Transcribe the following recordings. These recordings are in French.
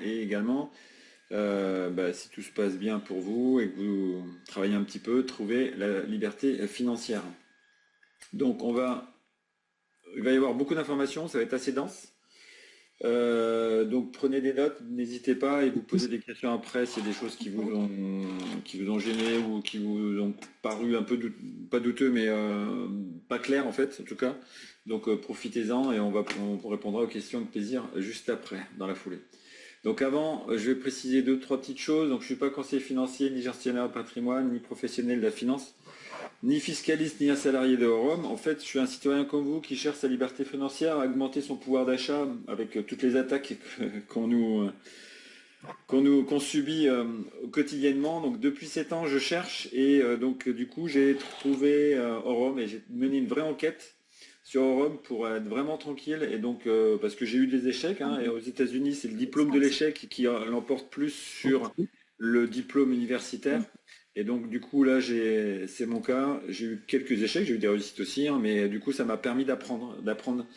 et également, si tout se passe bien pour vous et que vous travaillez un petit peu, trouver la liberté financière. Donc il va y avoir beaucoup d'informations, ça va être assez dense. Donc prenez des notes, n'hésitez pas et vous posez des questions après s'il y a des choses qui vous ont gêné ou qui vous ont paru un peu pas douteux mais pas clair en fait en tout cas. Donc profitez-en et on répondra aux questions de plaisir juste après dans la foulée. Donc avant, je vais préciser deux trois petites choses. Donc je suis pas conseiller financier, ni gestionnaire de patrimoine, ni professionnel de la finance, ni fiscaliste, ni un salarié de Rome. En fait, je suis un citoyen comme vous qui cherche sa liberté financière, à augmenter son pouvoir d'achat avec toutes les attaques qu'on subit quotidiennement. Donc depuis 7 ans, je cherche et donc du coup, j'ai trouvé Rome et j'ai mené une vraie enquête sur Rome pour être vraiment tranquille et donc parce que j'ai eu des échecs et aux États-Unis, c'est le diplôme de l'échec qui l'emporte plus sur le diplôme universitaire. Et donc du coup là c'est mon cas, j'ai eu quelques échecs, j'ai eu des réussites aussi, mais du coup ça m'a permis d'apprendre.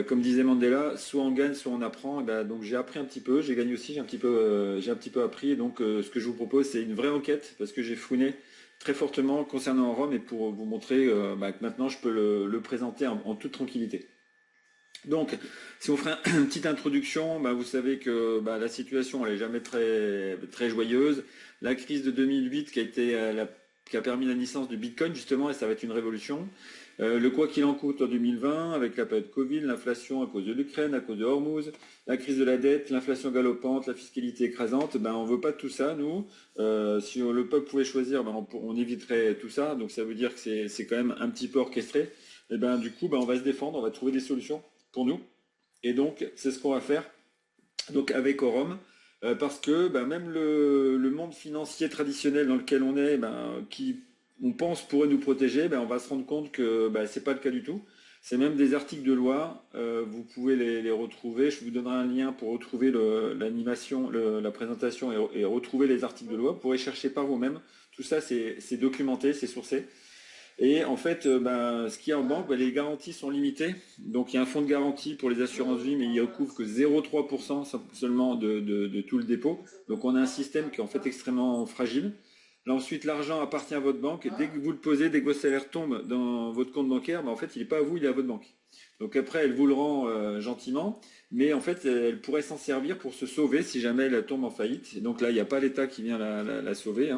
Comme disait Mandela, soit on gagne, soit on apprend. Et ben, donc j'ai appris un petit peu, j'ai gagné aussi, j'ai un petit peu appris. Et donc ce que je vous propose, c'est une vraie enquête parce que j'ai fouiné très fortement concernant Rome et pour vous montrer que maintenant je peux le présenter en toute tranquillité. Donc, si on ferait une petite introduction, vous savez que la situation elle est jamais très très joyeuse. La crise de 2008 qui a permis la naissance du Bitcoin justement, et ça va être une révolution. Le quoi qu'il en coûte en 2020, avec la période Covid, l'inflation à cause de l'Ukraine, à cause de Hormuz, la crise de la dette, l'inflation galopante, la fiscalité écrasante, on veut pas de tout ça, nous. Si le peuple pouvait choisir, on éviterait tout ça. Donc ça veut dire que c'est quand même un petit peu orchestré. Et du coup, on va se défendre, on va trouver des solutions pour nous. Et donc, c'est ce qu'on va faire donc avec Orum. Parce que même le monde financier traditionnel dans lequel on est, qui on pense pourrait nous protéger, on va se rendre compte que c'est pas le cas du tout. C'est même des articles de loi, vous pouvez les retrouver. Je vous donnerai un lien pour retrouver l'animation, la présentation et retrouver les articles de loi. Vous pourrez chercher par vous-même. Tout ça, c'est documenté, c'est sourcé. Et en fait, ce qu'il y a en banque, les garanties sont limitées. Donc il y a un fonds de garantie pour les assurances vie, mais il ne recouvre que 0,3% seulement de tout le dépôt. Donc on a un système qui est en fait extrêmement fragile. Là ensuite, l'argent appartient à votre banque. Et dès que vous le posez, dès que votre salaire tombe dans votre compte bancaire, en fait, il n'est pas à vous, il est à votre banque. Donc après, elle vous le rend gentiment, mais en fait, elle pourrait s'en servir pour se sauver si jamais elle tombe en faillite. Et donc là, il n'y a pas l'État qui vient la sauver.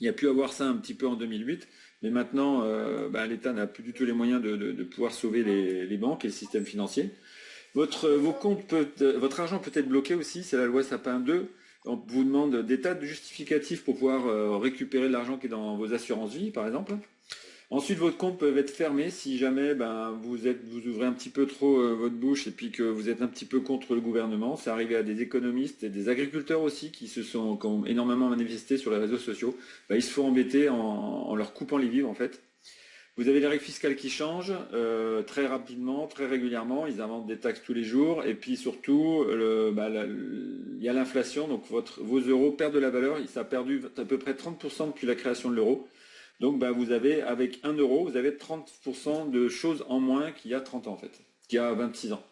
Il y a pu avoir ça un petit peu en 2008, mais maintenant, l'État n'a plus du tout les moyens de pouvoir sauver les banques et le système financier. Votre argent peut être bloqué aussi, c'est la loi Sapin 2. On vous demande des tas de justificatifs pour pouvoir récupérer de l'argent qui est dans vos assurances vie, par exemple. Ensuite, votre compte peut être fermé si jamais vous ouvrez un petit peu trop votre bouche et puis que vous êtes un petit peu contre le gouvernement. C'est arrivé à des économistes et des agriculteurs aussi qui ont énormément manifesté sur les réseaux sociaux. Ils se font embêter en leur coupant les vivres en fait. Vous avez les règles fiscales qui changent très rapidement, très régulièrement. Ils inventent des taxes tous les jours. Et puis surtout, il y a l'inflation. Donc vos euros perdent de la valeur. Ça a perdu à peu près 30% depuis la création de l'euro. Donc vous avez, avec 1 euro, vous avez 30% de choses en moins qu'il y a 30 ans en fait, qu'il y a 26 ans.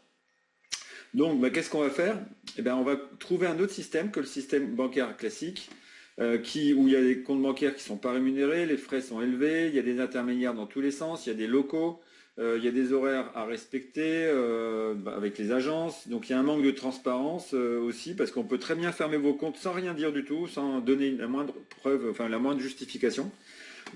Donc qu'est-ce qu'on va faire? On va trouver un autre système que le système bancaire classique, où il y a des comptes bancaires qui ne sont pas rémunérés, les frais sont élevés, il y a des intermédiaires dans tous les sens, il y a des locaux, il y a des horaires à respecter avec les agences. Donc il y a un manque de transparence aussi, parce qu'on peut très bien fermer vos comptes sans rien dire du tout, sans donner la moindre preuve, enfin la moindre justification.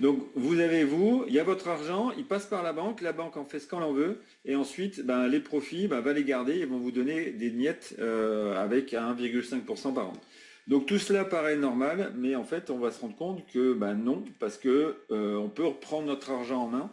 Donc il y a votre argent, il passe par la banque en fait ce qu'elle en veut, et ensuite les profits va les garder et vont vous donner des miettes avec 1,5% par an. Donc tout cela paraît normal, mais en fait on va se rendre compte que non, parce que on peut reprendre notre argent en main.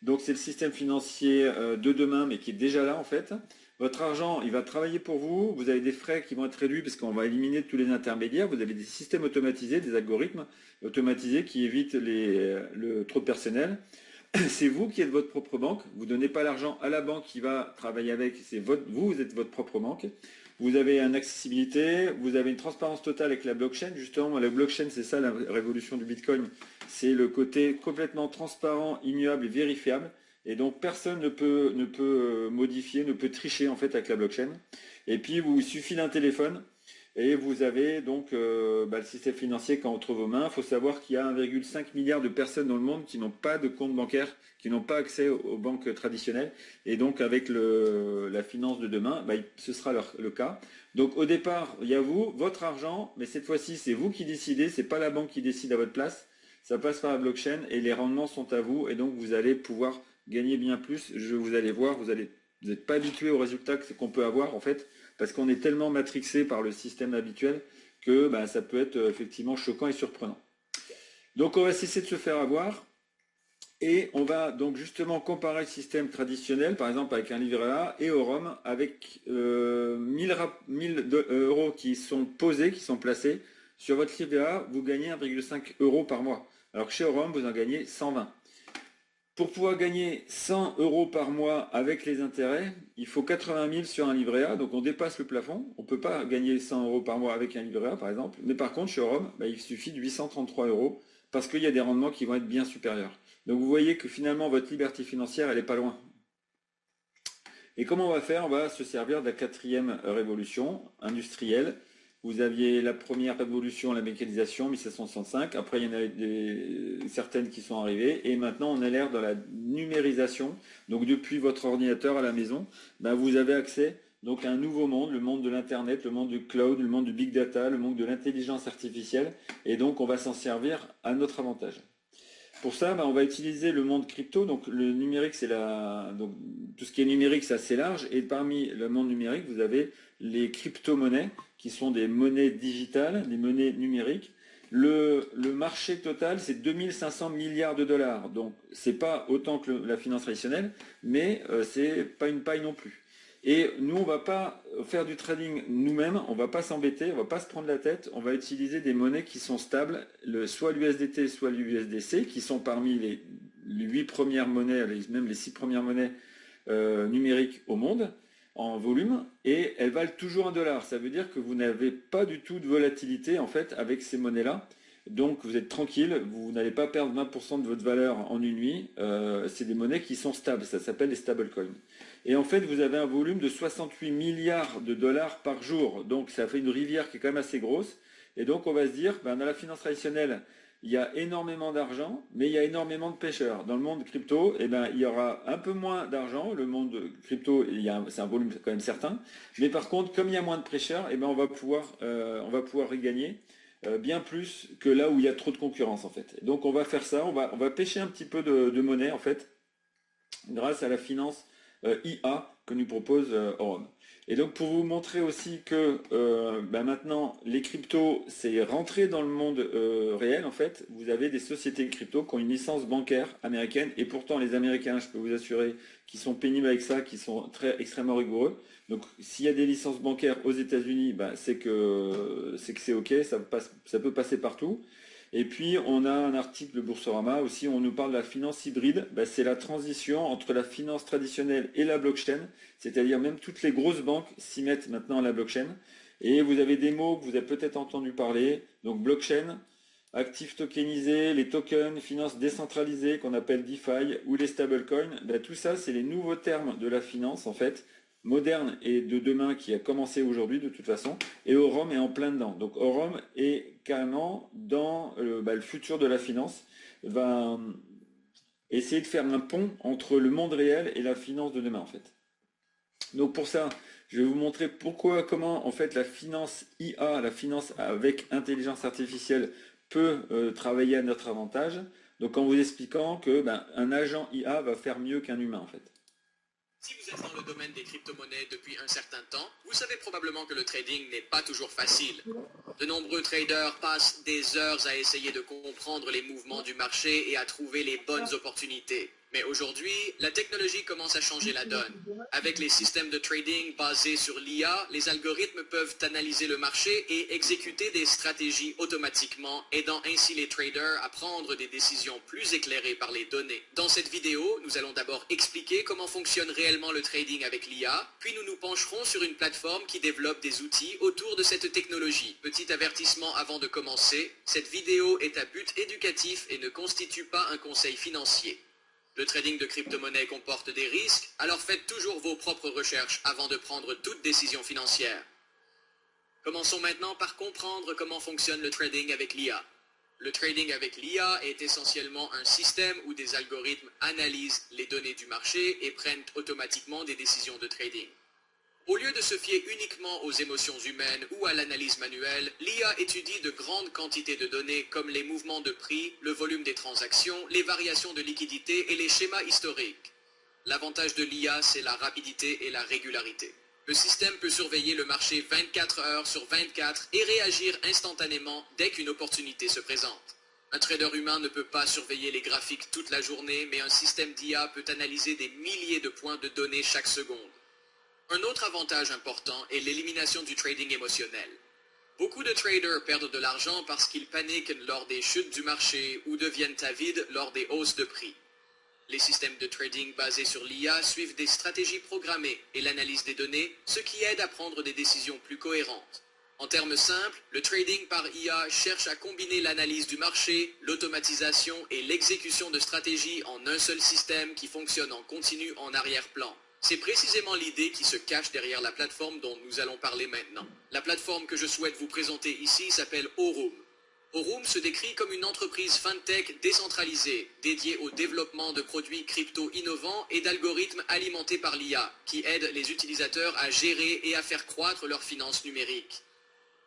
Donc c'est le système financier de demain, mais qui est déjà là en fait. Votre argent, il va travailler pour vous. Vous avez des frais qui vont être réduits parce qu'on va éliminer tous les intermédiaires. Vous avez des systèmes automatisés, des algorithmes automatisés qui évitent le trop de personnel. C'est vous qui êtes votre propre banque. Vous ne donnez pas l'argent à la banque qui va travailler avec. Vous êtes votre propre banque. Vous avez une accessibilité, vous avez une transparence totale avec la blockchain. Justement, la blockchain, c'est ça la révolution du Bitcoin. C'est le côté complètement transparent, immuable et vérifiable. Et donc personne ne peut modifier, ne peut tricher en fait avec la blockchain. Et puis, il suffit d'un téléphone et vous avez donc le système financier qui est entre vos mains. Il faut savoir qu'il y a 1,5 milliard de personnes dans le monde qui n'ont pas de compte bancaire, qui n'ont pas accès aux banques traditionnelles. Et donc, avec la finance de demain, ce sera le cas. Donc, au départ, il y a vous, votre argent, mais cette fois-ci, c'est vous qui décidez, c'est pas la banque qui décide à votre place. Ça passe par la blockchain et les rendements sont à vous. Et donc, vous allez pouvoir gagner bien plus. Vous allez voir, vous n'êtes pas habitué aux résultats qu'on peut avoir, en fait, parce qu'on est tellement matrixé par le système habituel que ça peut être effectivement choquant et surprenant. Donc on va cesser de se faire avoir et on va donc justement comparer le système traditionnel, par exemple avec un livret A, et Aurum avec 1000 euros qui sont posés, qui sont placés. Sur votre livret A, vous gagnez 1,5 € par mois, alors que chez Aurum, vous en gagnez 120. Pour pouvoir gagner 100 € par mois avec les intérêts, il faut 80 000 sur un livret A, donc on dépasse le plafond. On ne peut pas gagner 100 € par mois avec un livret A, par exemple. Mais par contre, chez Aurum, il suffit de 833 € parce qu'il y a des rendements qui vont être bien supérieurs. Donc vous voyez que finalement, votre liberté financière, elle n'est pas loin. Et comment on va faire? On va se servir de la 4e révolution industrielle. Vous aviez la première révolution, la mécanisation, 1765. Après, il y en a certaines qui sont arrivées. Et maintenant, on est à l'ère de la numérisation. Donc, depuis votre ordinateur à la maison, vous avez accès donc, à un nouveau monde, le monde de l'Internet, le monde du cloud, le monde du big data, le monde de l'intelligence artificielle. Et donc, on va s'en servir à notre avantage. Pour ça, on va utiliser le monde crypto. Donc, le numérique, donc, tout ce qui est numérique, c'est assez large. Et parmi le monde numérique, vous avez les crypto-monnaies, qui sont des monnaies digitales, des monnaies numériques. Le marché total, c'est 2500 milliards de dollars. Donc, c'est pas autant que la finance traditionnelle, mais c'est pas une paille non plus. Et nous, on va pas faire du trading nous-mêmes, on va pas s'embêter, on va pas se prendre la tête, on va utiliser des monnaies qui sont stables, soit l'USDT, soit l'USDC, qui sont parmi les 8 premières monnaies, même les 6 premières monnaies numériques au monde, en volume, et elles valent toujours $1. Ça veut dire que vous n'avez pas du tout de volatilité, en fait, avec ces monnaies-là. Donc, vous êtes tranquille, vous n'allez pas perdre 20% de votre valeur en une nuit. C'est des monnaies qui sont stables, ça s'appelle les stablecoins. Et en fait, vous avez un volume de 68 milliards de dollars par jour. Donc, ça fait une rivière qui est quand même assez grosse. Et donc, on va se dire, dans la finance traditionnelle, il y a énormément d'argent, mais il y a énormément de pêcheurs. Dans le monde crypto, il y aura un peu moins d'argent. Le monde crypto, c'est un volume quand même certain. Mais par contre, comme il y a moins de pêcheurs, on va pouvoir y gagner bien plus que là où il y a trop de concurrence, en fait. Et donc, on va faire ça. On va pêcher un petit peu de monnaie, en fait, grâce à la finance IA que nous propose Aurum. Et donc pour vous montrer aussi que maintenant les cryptos c'est rentré dans le monde réel en fait, vous avez des sociétés de crypto qui ont une licence bancaire américaine et pourtant les Américains, je peux vous assurer, qui sont pénibles avec ça, qui sont extrêmement rigoureux. Donc s'il y a des licences bancaires aux États-Unis, c'est que c'est ok, ça peut passer partout. Et puis, on a un article de Boursorama aussi, où on nous parle de la finance hybride. C'est la transition entre la finance traditionnelle et la blockchain. C'est-à-dire même toutes les grosses banques s'y mettent maintenant à la blockchain. Et vous avez des mots que vous avez peut-être entendu parler. Donc, blockchain, actifs tokenisés, les tokens, finance décentralisée qu'on appelle DeFi, ou les stablecoins. Tout ça, c'est les nouveaux termes de la finance, en fait, moderne et de demain qui a commencé aujourd'hui de toute façon, et Aurum est en plein dedans. Donc Aurum est carrément dans le futur de la finance, va essayer de faire un pont entre le monde réel et la finance de demain en fait. Donc pour ça, je vais vous montrer comment en fait la finance IA, la finance avec intelligence artificielle peut travailler à notre avantage. Donc en vous expliquant que un agent IA va faire mieux qu'un humain en fait. Si vous êtes dans le domaine des crypto-monnaies depuis un certain temps, vous savez probablement que le trading n'est pas toujours facile. De nombreux traders passent des heures à essayer de comprendre les mouvements du marché et à trouver les bonnes opportunités. Mais aujourd'hui, la technologie commence à changer la donne. Avec les systèmes de trading basés sur l'IA, les algorithmes peuvent analyser le marché et exécuter des stratégies automatiquement, aidant ainsi les traders à prendre des décisions plus éclairées par les données. Dans cette vidéo, nous allons d'abord expliquer comment fonctionne réellement le trading avec l'IA, puis nous nous pencherons sur une plateforme qui développe des outils autour de cette technologie. Petit avertissement avant de commencer, cette vidéo est à but éducatif et ne constitue pas un conseil financier. Le trading de crypto-monnaies comporte des risques, alors faites toujours vos propres recherches avant de prendre toute décision financière. Commençons maintenant par comprendre comment fonctionne le trading avec l'IA. Le trading avec l'IA est essentiellement un système où des algorithmes analysent les données du marché et prennent automatiquement des décisions de trading. Au lieu de se fier uniquement aux émotions humaines ou à l'analyse manuelle, l'IA étudie de grandes quantités de données comme les mouvements de prix, le volume des transactions, les variations de liquidité et les schémas historiques. L'avantage de l'IA, c'est la rapidité et la régularité. Le système peut surveiller le marché 24 heures sur 24 et réagir instantanément dès qu'une opportunité se présente. Un trader humain ne peut pas surveiller les graphiques toute la journée, mais un système d'IA peut analyser des milliers de points de données chaque seconde. Un autre avantage important est l'élimination du trading émotionnel. Beaucoup de traders perdent de l'argent parce qu'ils paniquent lors des chutes du marché ou deviennent avides lors des hausses de prix. Les systèmes de trading basés sur l'IA suivent des stratégies programmées et l'analyse des données, ce qui aide à prendre des décisions plus cohérentes. En termes simples, le trading par IA cherche à combiner l'analyse du marché, l'automatisation et l'exécution de stratégies en un seul système qui fonctionne en continu en arrière-plan. C'est précisément l'idée qui se cache derrière la plateforme dont nous allons parler maintenant. La plateforme que je souhaite vous présenter ici s'appelle Aurum. Aurum se décrit comme une entreprise fintech décentralisée, dédiée au développement de produits crypto innovants et d'algorithmes alimentés par l'IA, qui aident les utilisateurs à gérer et à faire croître leurs finances numériques.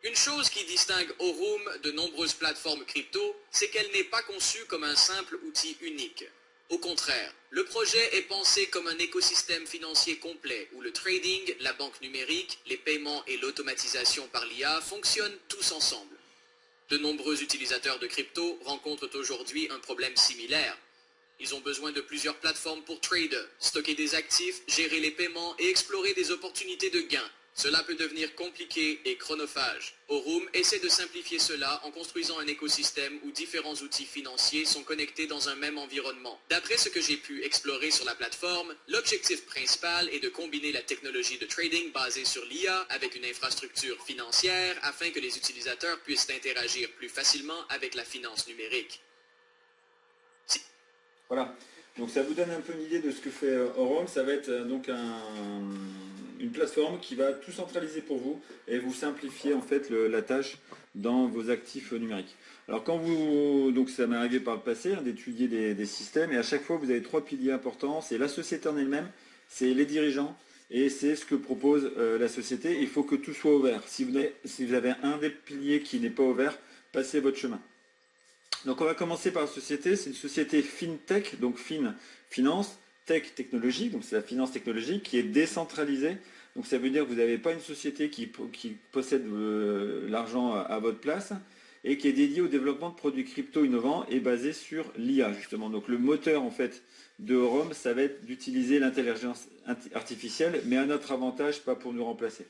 Une chose qui distingue Aurum de nombreuses plateformes crypto, c'est qu'elle n'est pas conçue comme un simple outil unique. Au contraire, le projet est pensé comme un écosystème financier complet où le trading, la banque numérique, les paiements et l'automatisation par l'IA fonctionnent tous ensemble. De nombreux utilisateurs de crypto rencontrent aujourd'hui un problème similaire. Ils ont besoin de plusieurs plateformes pour trader, stocker des actifs, gérer les paiements et explorer des opportunités de gains. Cela peut devenir compliqué et chronophage. Aurum essaie de simplifier cela en construisant un écosystème où différents outils financiers sont connectés dans un même environnement. D'après ce que j'ai pu explorer sur la plateforme, l'objectif principal est de combiner la technologie de trading basée sur l'IA avec une infrastructure financière afin que les utilisateurs puissent interagir plus facilement avec la finance numérique. Voilà, donc ça vous donne un peu une idée de ce que fait Aurum. Ça va être donc une plateforme qui va tout centraliser pour vous et vous simplifier en fait la tâche dans vos actifs numériques. Alors donc ça m'est arrivé par le passé d'étudier des systèmes et à chaque fois vous avez trois piliers importants. C'est la société en elle-même, c'est les dirigeants et c'est ce que propose la société. Il faut que tout soit ouvert. Si vous avez un des piliers qui n'est pas ouvert, passez votre chemin. Donc on va commencer par la société, c'est une société FinTech, donc finance, tech technologie, donc c'est la finance technologique qui est décentralisée. Donc ça veut dire que vous n'avez pas une société qui possède l'argent à votre place et qui est dédiée au développement de produits crypto innovants et basée sur l'IA justement. Donc le moteur en fait de Aurum, ça va être d'utiliser l'intelligence artificielle, mais à notre avantage, pas pour nous remplacer.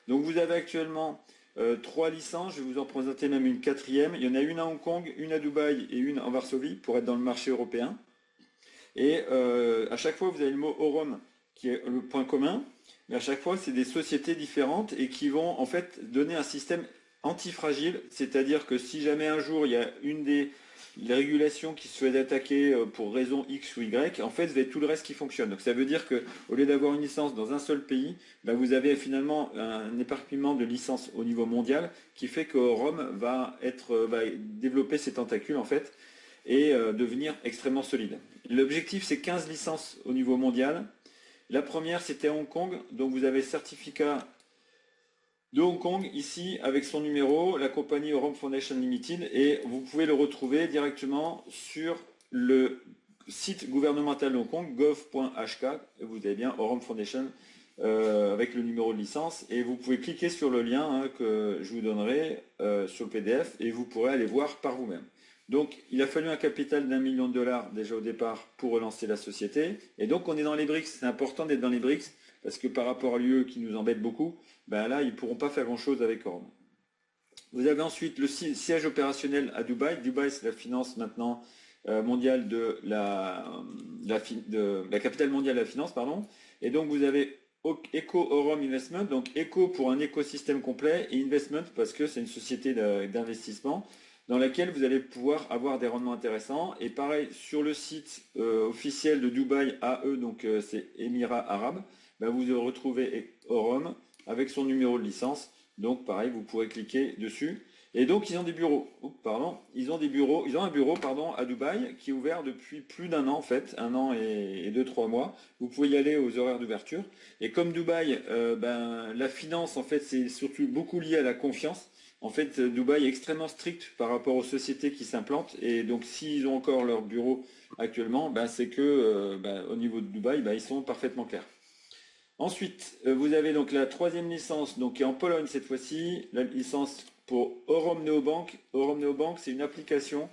Donc vous avez actuellement trois licences, je vais vous en présenter même une quatrième. Il y en a une à Hong Kong, une à Dubaï et une en Varsovie pour être dans le marché européen. Et à chaque fois, vous avez le mot Aurum qui est le point commun, mais à chaque fois, c'est des sociétés différentes et qui vont en fait donner un système antifragile, c'est-à-dire que si jamais un jour il y a une des régulations qui se fait attaquer pour raison X ou Y, en fait, vous avez tout le reste qui fonctionne. Donc ça veut dire qu'au lieu d'avoir une licence dans un seul pays, vous avez finalement un éparpillement de licences au niveau mondial qui fait que Aurum va développer ses tentacules en fait et devenir extrêmement solide. L'objectif, c'est 15 licences au niveau mondial. La première, c'était à Hong Kong, donc vous avez certificat de Hong Kong, ici, avec son numéro, la compagnie Aurum Foundation Limited, et vous pouvez le retrouver directement sur le site gouvernemental de Hong Kong, gov.hk, vous avez bien Aurum Foundation avec le numéro de licence, et vous pouvez cliquer sur le lien que je vous donnerai sur le PDF, et vous pourrez aller voir par vous-même. Donc, il a fallu un capital d'1 million de dollars déjà au départ pour relancer la société, et donc on est dans les BRICS, c'est important d'être dans les BRICS, parce que par rapport à l'UE qui nous embête beaucoup, là, ils ne pourront pas faire grand-chose avec Aurum. Vous avez ensuite le siège opérationnel à Dubaï. Dubaï, c'est la finance maintenant mondiale de la capitale mondiale de la finance, pardon. Et donc, vous avez Eco Aurum Investment, donc Eco pour un écosystème complet et Investment parce que c'est une société d'investissement. dans laquelle vous allez pouvoir avoir des rendements intéressants. Et pareil, sur le site officiel de Dubaï AE, donc c'est Émirats Arabes, ben, vous retrouvez Orom avec son numéro de licence. Donc pareil, vous pourrez cliquer dessus. Et donc ils ont des bureaux. Ils ont un bureau à Dubaï qui est ouvert depuis plus d'un an en fait, un an et 2-3 mois. Vous pouvez y aller aux horaires d'ouverture. Et comme Dubaï, ben, la finance en fait c'est surtout beaucoup lié à la confiance. En fait, Dubaï est extrêmement strict par rapport aux sociétés qui s'implantent. Et donc s'ils ont encore leur bureau actuellement, ben, c'est que ben, au niveau de Dubaï, ben, ils sont parfaitement clairs. Ensuite, vous avez donc la troisième licence, donc qui est en Pologne cette fois-ci, la licence pour Orom Neobank. Orom Neobank, c'est une application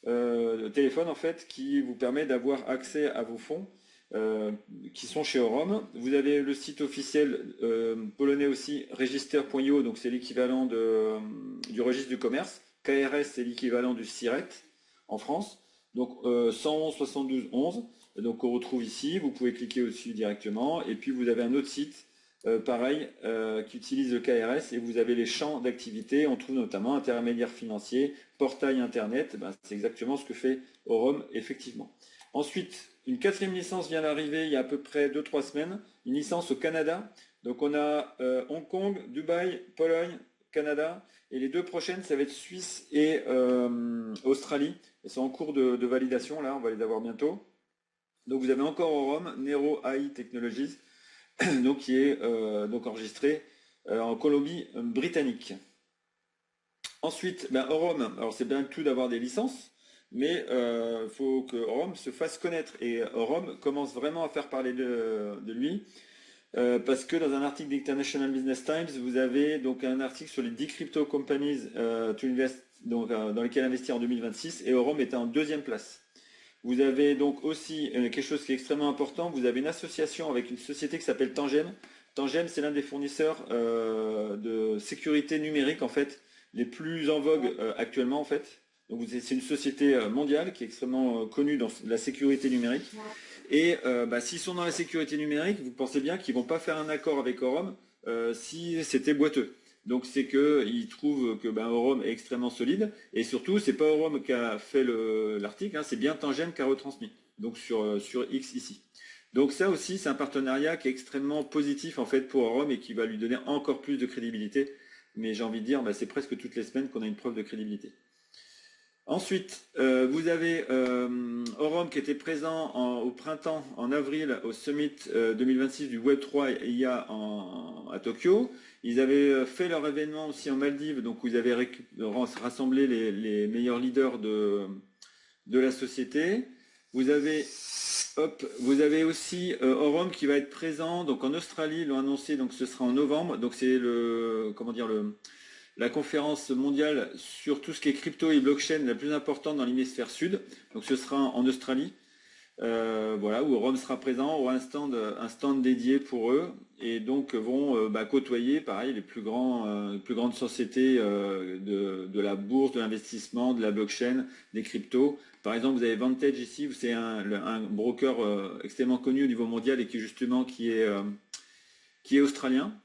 de téléphone en fait qui vous permet d'avoir accès à vos fonds qui sont chez Orom. Vous avez le site officiel polonais aussi, register.io, donc c'est l'équivalent du registre du commerce. KRS, c'est l'équivalent du SIRET en France. Donc 111 72 11. Donc on retrouve ici, vous pouvez cliquer au-dessus directement, et puis vous avez un autre site, pareil, qui utilise le KRS, et vous avez les champs d'activité, on trouve notamment intermédiaire financier, portail internet, ben, c'est exactement ce que fait Orom, effectivement. Ensuite, une quatrième licence vient d'arriver il y a à peu près 2-3 semaines, une licence au Canada, donc on a Hong Kong, Dubaï, Pologne, Canada, et les deux prochaines, ça va être Suisse et Australie, elles sont en cours de validation, là, on va les avoir bientôt. Donc vous avez encore Orom, Nero AI Technologies, donc, qui est donc enregistré en Colombie-Britannique. Ensuite, ben, Orom, alors c'est bien tout d'avoir des licences, mais il faut que Orom se fasse connaître. Et Orom commence vraiment à faire parler de lui, parce que dans un article d'International Business Times, vous avez donc un article sur les 10 crypto companies to invest, donc, dans lesquelles investir en 2026, et Orom était en deuxième place. Vous avez donc aussi quelque chose qui est extrêmement important, vous avez une association avec une société qui s'appelle Tangem. Tangem, c'est l'un des fournisseurs de sécurité numérique en fait, les plus en vogue actuellement en fait. Donc c'est une société mondiale qui est extrêmement connue dans la sécurité numérique. Et bah, s'ils sont dans la sécurité numérique, vous pensez bien qu'ils ne vont pas faire un accord avec Orom si c'était boiteux. Donc c'est qu'ils trouvent que ben, Orom est extrêmement solide, et surtout c'est pas Orom qui a fait l'article, hein, c'est bien Tangem qui a retransmis, donc sur X ici. Donc ça aussi c'est un partenariat qui est extrêmement positif en fait pour Orom et qui va lui donner encore plus de crédibilité, mais j'ai envie de dire ben, c'est presque toutes les semaines qu'on a une preuve de crédibilité. Ensuite, vous avez Orom qui était présent au printemps, en avril, au Summit 2026 du Web3 IA à Tokyo. Ils avaient fait leur événement aussi en Maldives, donc où ils avaient rassemblé les meilleurs leaders de la société. Vous avez aussi Orom qui va être présent donc en Australie, ils l'ont annoncé, donc ce sera en novembre. Donc c'est la conférence mondiale sur tout ce qui est crypto et blockchain la plus importante dans l'hémisphère sud. Donc ce sera en Australie, voilà, où Orom sera présent, aura un stand dédié pour eux, et donc vont côtoyer pareil les plus grandes sociétés de la bourse, de l'investissement, de la blockchain, des cryptos. Par exemple, vous avez Vantage ici, c'est un broker extrêmement connu au niveau mondial et qui est australien.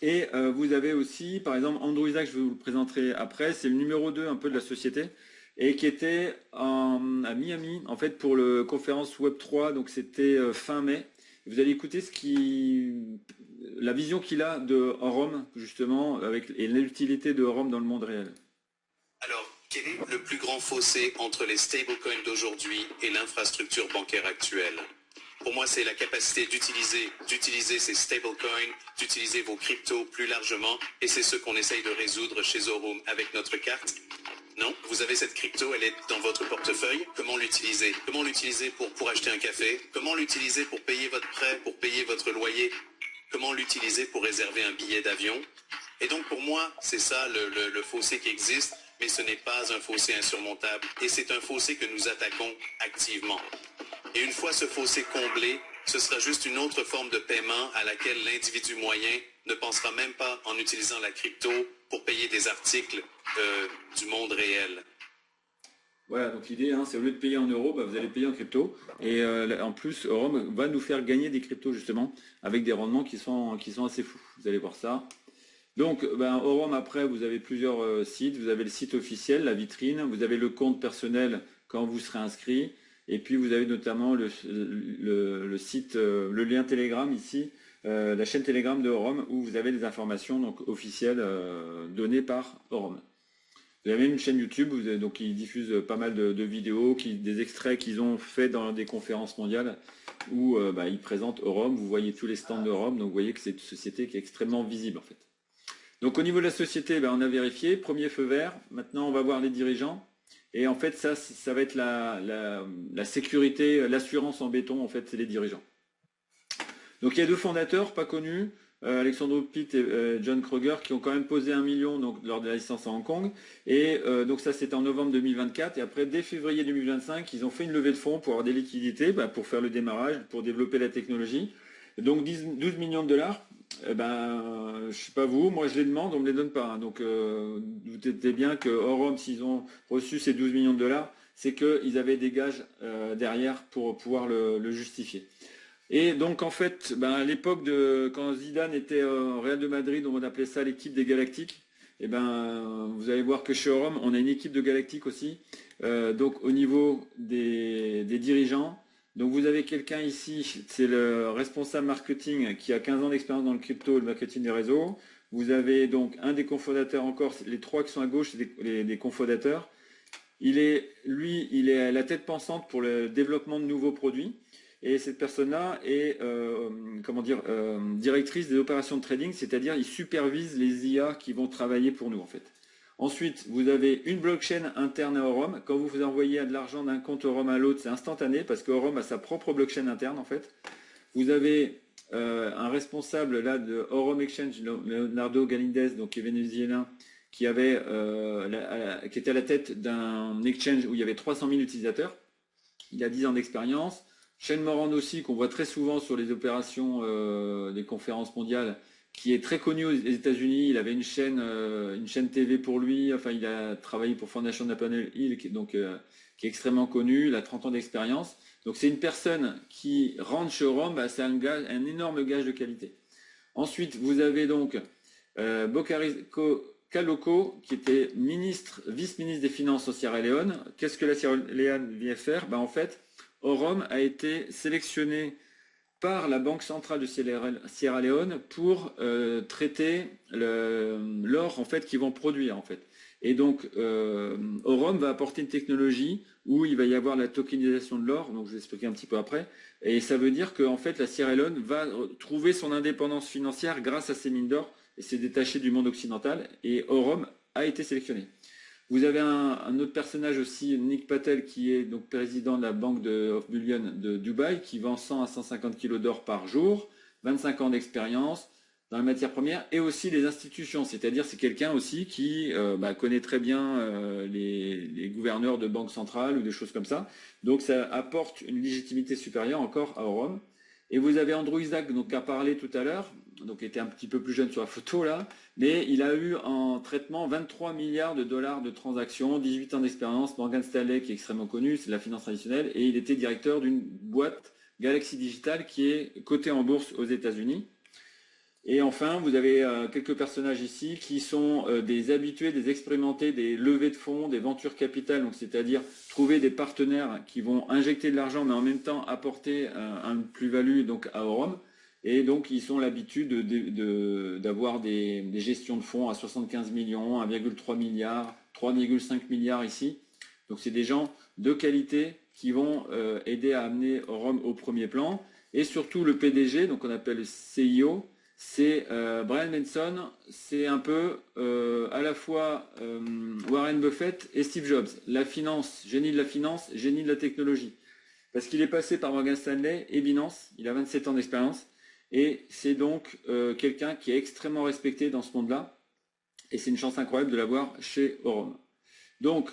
Et vous avez aussi, par exemple, Andrew Isaac, je vous le présenterai après, c'est le numéro 2 un peu de la société, et qui était à Miami, en fait, pour la conférence Web3, donc c'était fin mai. Vous allez écouter la vision qu'il a de Orom, justement, et l'utilité de Orom dans le monde réel. Alors, quel est le plus grand fossé entre les stablecoins d'aujourd'hui et l'infrastructure bancaire actuelle ? Pour moi, c'est la capacité d'utiliser ces stablecoins, d'utiliser vos cryptos plus largement, et c'est ce qu'on essaye de résoudre chez Orom avec notre carte. Non, vous avez cette crypto, elle est dans votre portefeuille. Comment l'utiliser? Comment l'utiliser pour acheter un café? Comment l'utiliser pour payer votre prêt, pour payer votre loyer? Comment l'utiliser pour réserver un billet d'avion? Et donc pour moi, c'est ça le fossé qui existe, mais ce n'est pas un fossé insurmontable, et c'est un fossé que nous attaquons activement. Et une fois ce fossé comblé, ce sera juste une autre forme de paiement à laquelle l'individu moyen ne pensera même pas en utilisant la crypto pour payer des articles du monde réel. Voilà, donc l'idée, hein, c'est au lieu de payer en euros, vous allez payer en crypto. Et en plus, Orom va nous faire gagner des cryptos, justement, avec des rendements qui sont assez fous. Vous allez voir ça. Donc, Aurum, après, vous avez plusieurs sites. Vous avez le site officiel, la vitrine. Vous avez le compte personnel quand vous serez inscrit. Et puis, vous avez notamment le site, le lien Telegram ici, la chaîne Telegram de Aurum, où vous avez des informations donc, officielles données par Aurum. Vous avez une chaîne YouTube, donc ils diffusent pas mal de vidéos, des extraits qu'ils ont fait dans des conférences mondiales où ils présentent Aurum. Vous voyez tous les stands d'Aurum, donc vous voyez que c'est une société qui est extrêmement visible en fait. Donc au niveau de la société, on a vérifié, premier feu vert. Maintenant, on va voir les dirigeants. Et en fait, ça va être la sécurité, l'assurance en béton, en fait, c'est les dirigeants. Donc il y a deux fondateurs, pas connus, Alexandre Pitt et John Kroger, qui ont quand même posé 1 million donc, lors de la licence à Hong Kong. Et donc ça, c'était en novembre 2024. Et après, dès février 2025, ils ont fait une levée de fonds pour avoir des liquidités, pour faire le démarrage, pour développer la technologie. Donc 12 millions de dollars. Je ne sais pas vous, moi je les demande, on ne me les donne pas. Donc vous doutez bien que Aurum, s'ils ont reçu ces 12 millions de dollars, c'est qu'ils avaient des gages derrière pour pouvoir le justifier. Et donc en fait, à l'époque quand Zidane était au Real de Madrid, on appelait ça l'équipe des Galactiques. Et vous allez voir que chez Aurum, on a une équipe de Galactiques aussi. Donc au niveau des dirigeants. Donc vous avez quelqu'un ici, c'est le responsable marketing qui a 15 ans d'expérience dans le crypto et le marketing des réseaux. Vous avez donc un des cofondateurs encore, les trois qui sont à gauche, c'est les cofondateurs. Il est la tête pensante pour le développement de nouveaux produits. Et cette personne-là est directrice des opérations de trading, c'est-à-dire il supervise les IA qui vont travailler pour nous en fait. Ensuite, vous avez une blockchain interne à Aurum. Quand vous envoyez de l'argent d'un compte Aurum à l'autre, c'est instantané parce qu'Aurum a sa propre blockchain interne en fait. Vous avez un responsable là de Aurum Exchange, Leonardo Galindez, donc qui est vénézuélien, qui était à la tête d'un exchange où il y avait 300 000 utilisateurs. Il a 10 ans d'expérience. Shane Moran aussi, qu'on voit très souvent sur les opérations des conférences mondiales, qui est très connu aux États-Unis. Il avait une chaîne TV pour lui. Enfin, il a travaillé pour Fondation Nathaniel Hill, qui est extrêmement connu. Il a 30 ans d'expérience. Donc, c'est une personne qui rentre chez Aurum, c'est un énorme gage de qualité. Ensuite, vous avez donc Bokari Kaloko, qui était vice-ministre des Finances au Sierra Leone. Qu'est-ce que la Sierra Leone vient faire? En fait, Aurum a été sélectionné par la Banque centrale de Sierra Leone pour traiter l'or en fait qu'ils vont produire en fait. Et donc Aurum va apporter une technologie où il va y avoir la tokenisation de l'or, donc je vais expliquer un petit peu après. Et ça veut dire que en fait la Sierra Leone va trouver son indépendance financière grâce à ces mines d'or et s'est détaché du monde occidental. Et Aurum a été sélectionné. Vous avez un autre personnage aussi, Nick Patel, qui est donc président de la Banque of Bullion de Dubaï, qui vend 100 à 150 kilos d'or par jour, 25 ans d'expérience dans la matière première, et aussi les institutions, c'est-à-dire c'est quelqu'un aussi qui connaît très bien les gouverneurs de banques centrales ou des choses comme ça. Donc ça apporte une légitimité supérieure encore à Aurum. Et vous avez Andrew Isaac, donc, qui a parlé tout à l'heure, donc il était un petit peu plus jeune sur la photo là, mais il a eu en traitement 23 milliards de dollars de transactions, 18 ans d'expérience, Morgan Stanley qui est extrêmement connu, c'est de la finance traditionnelle, et il était directeur d'une boîte Galaxy Digital qui est cotée en bourse aux États-Unis. Et enfin, vous avez quelques personnages ici qui sont des habitués, des expérimentés, des levées de fonds, des ventures capitales, donc c'est-à-dire trouver des partenaires qui vont injecter de l'argent, mais en même temps apporter une plus-value donc à Aurum. Et donc, ils ont l'habitude d'avoir des gestions de fonds à 75 millions, 1,3 milliard, 3,5 milliards ici. Donc, c'est des gens de qualité qui vont aider à amener Aurum au premier plan. Et surtout, le PDG, donc on appelle le CIO, c'est Brian Benson, c'est un peu à la fois Warren Buffett et Steve Jobs. La finance, génie de la finance, génie de la technologie. Parce qu'il est passé par Morgan Stanley et Binance, il a 27 ans d'expérience. Et c'est donc quelqu'un qui est extrêmement respecté dans ce monde-là. Et c'est une chance incroyable de l'avoir chez Aurum. Donc,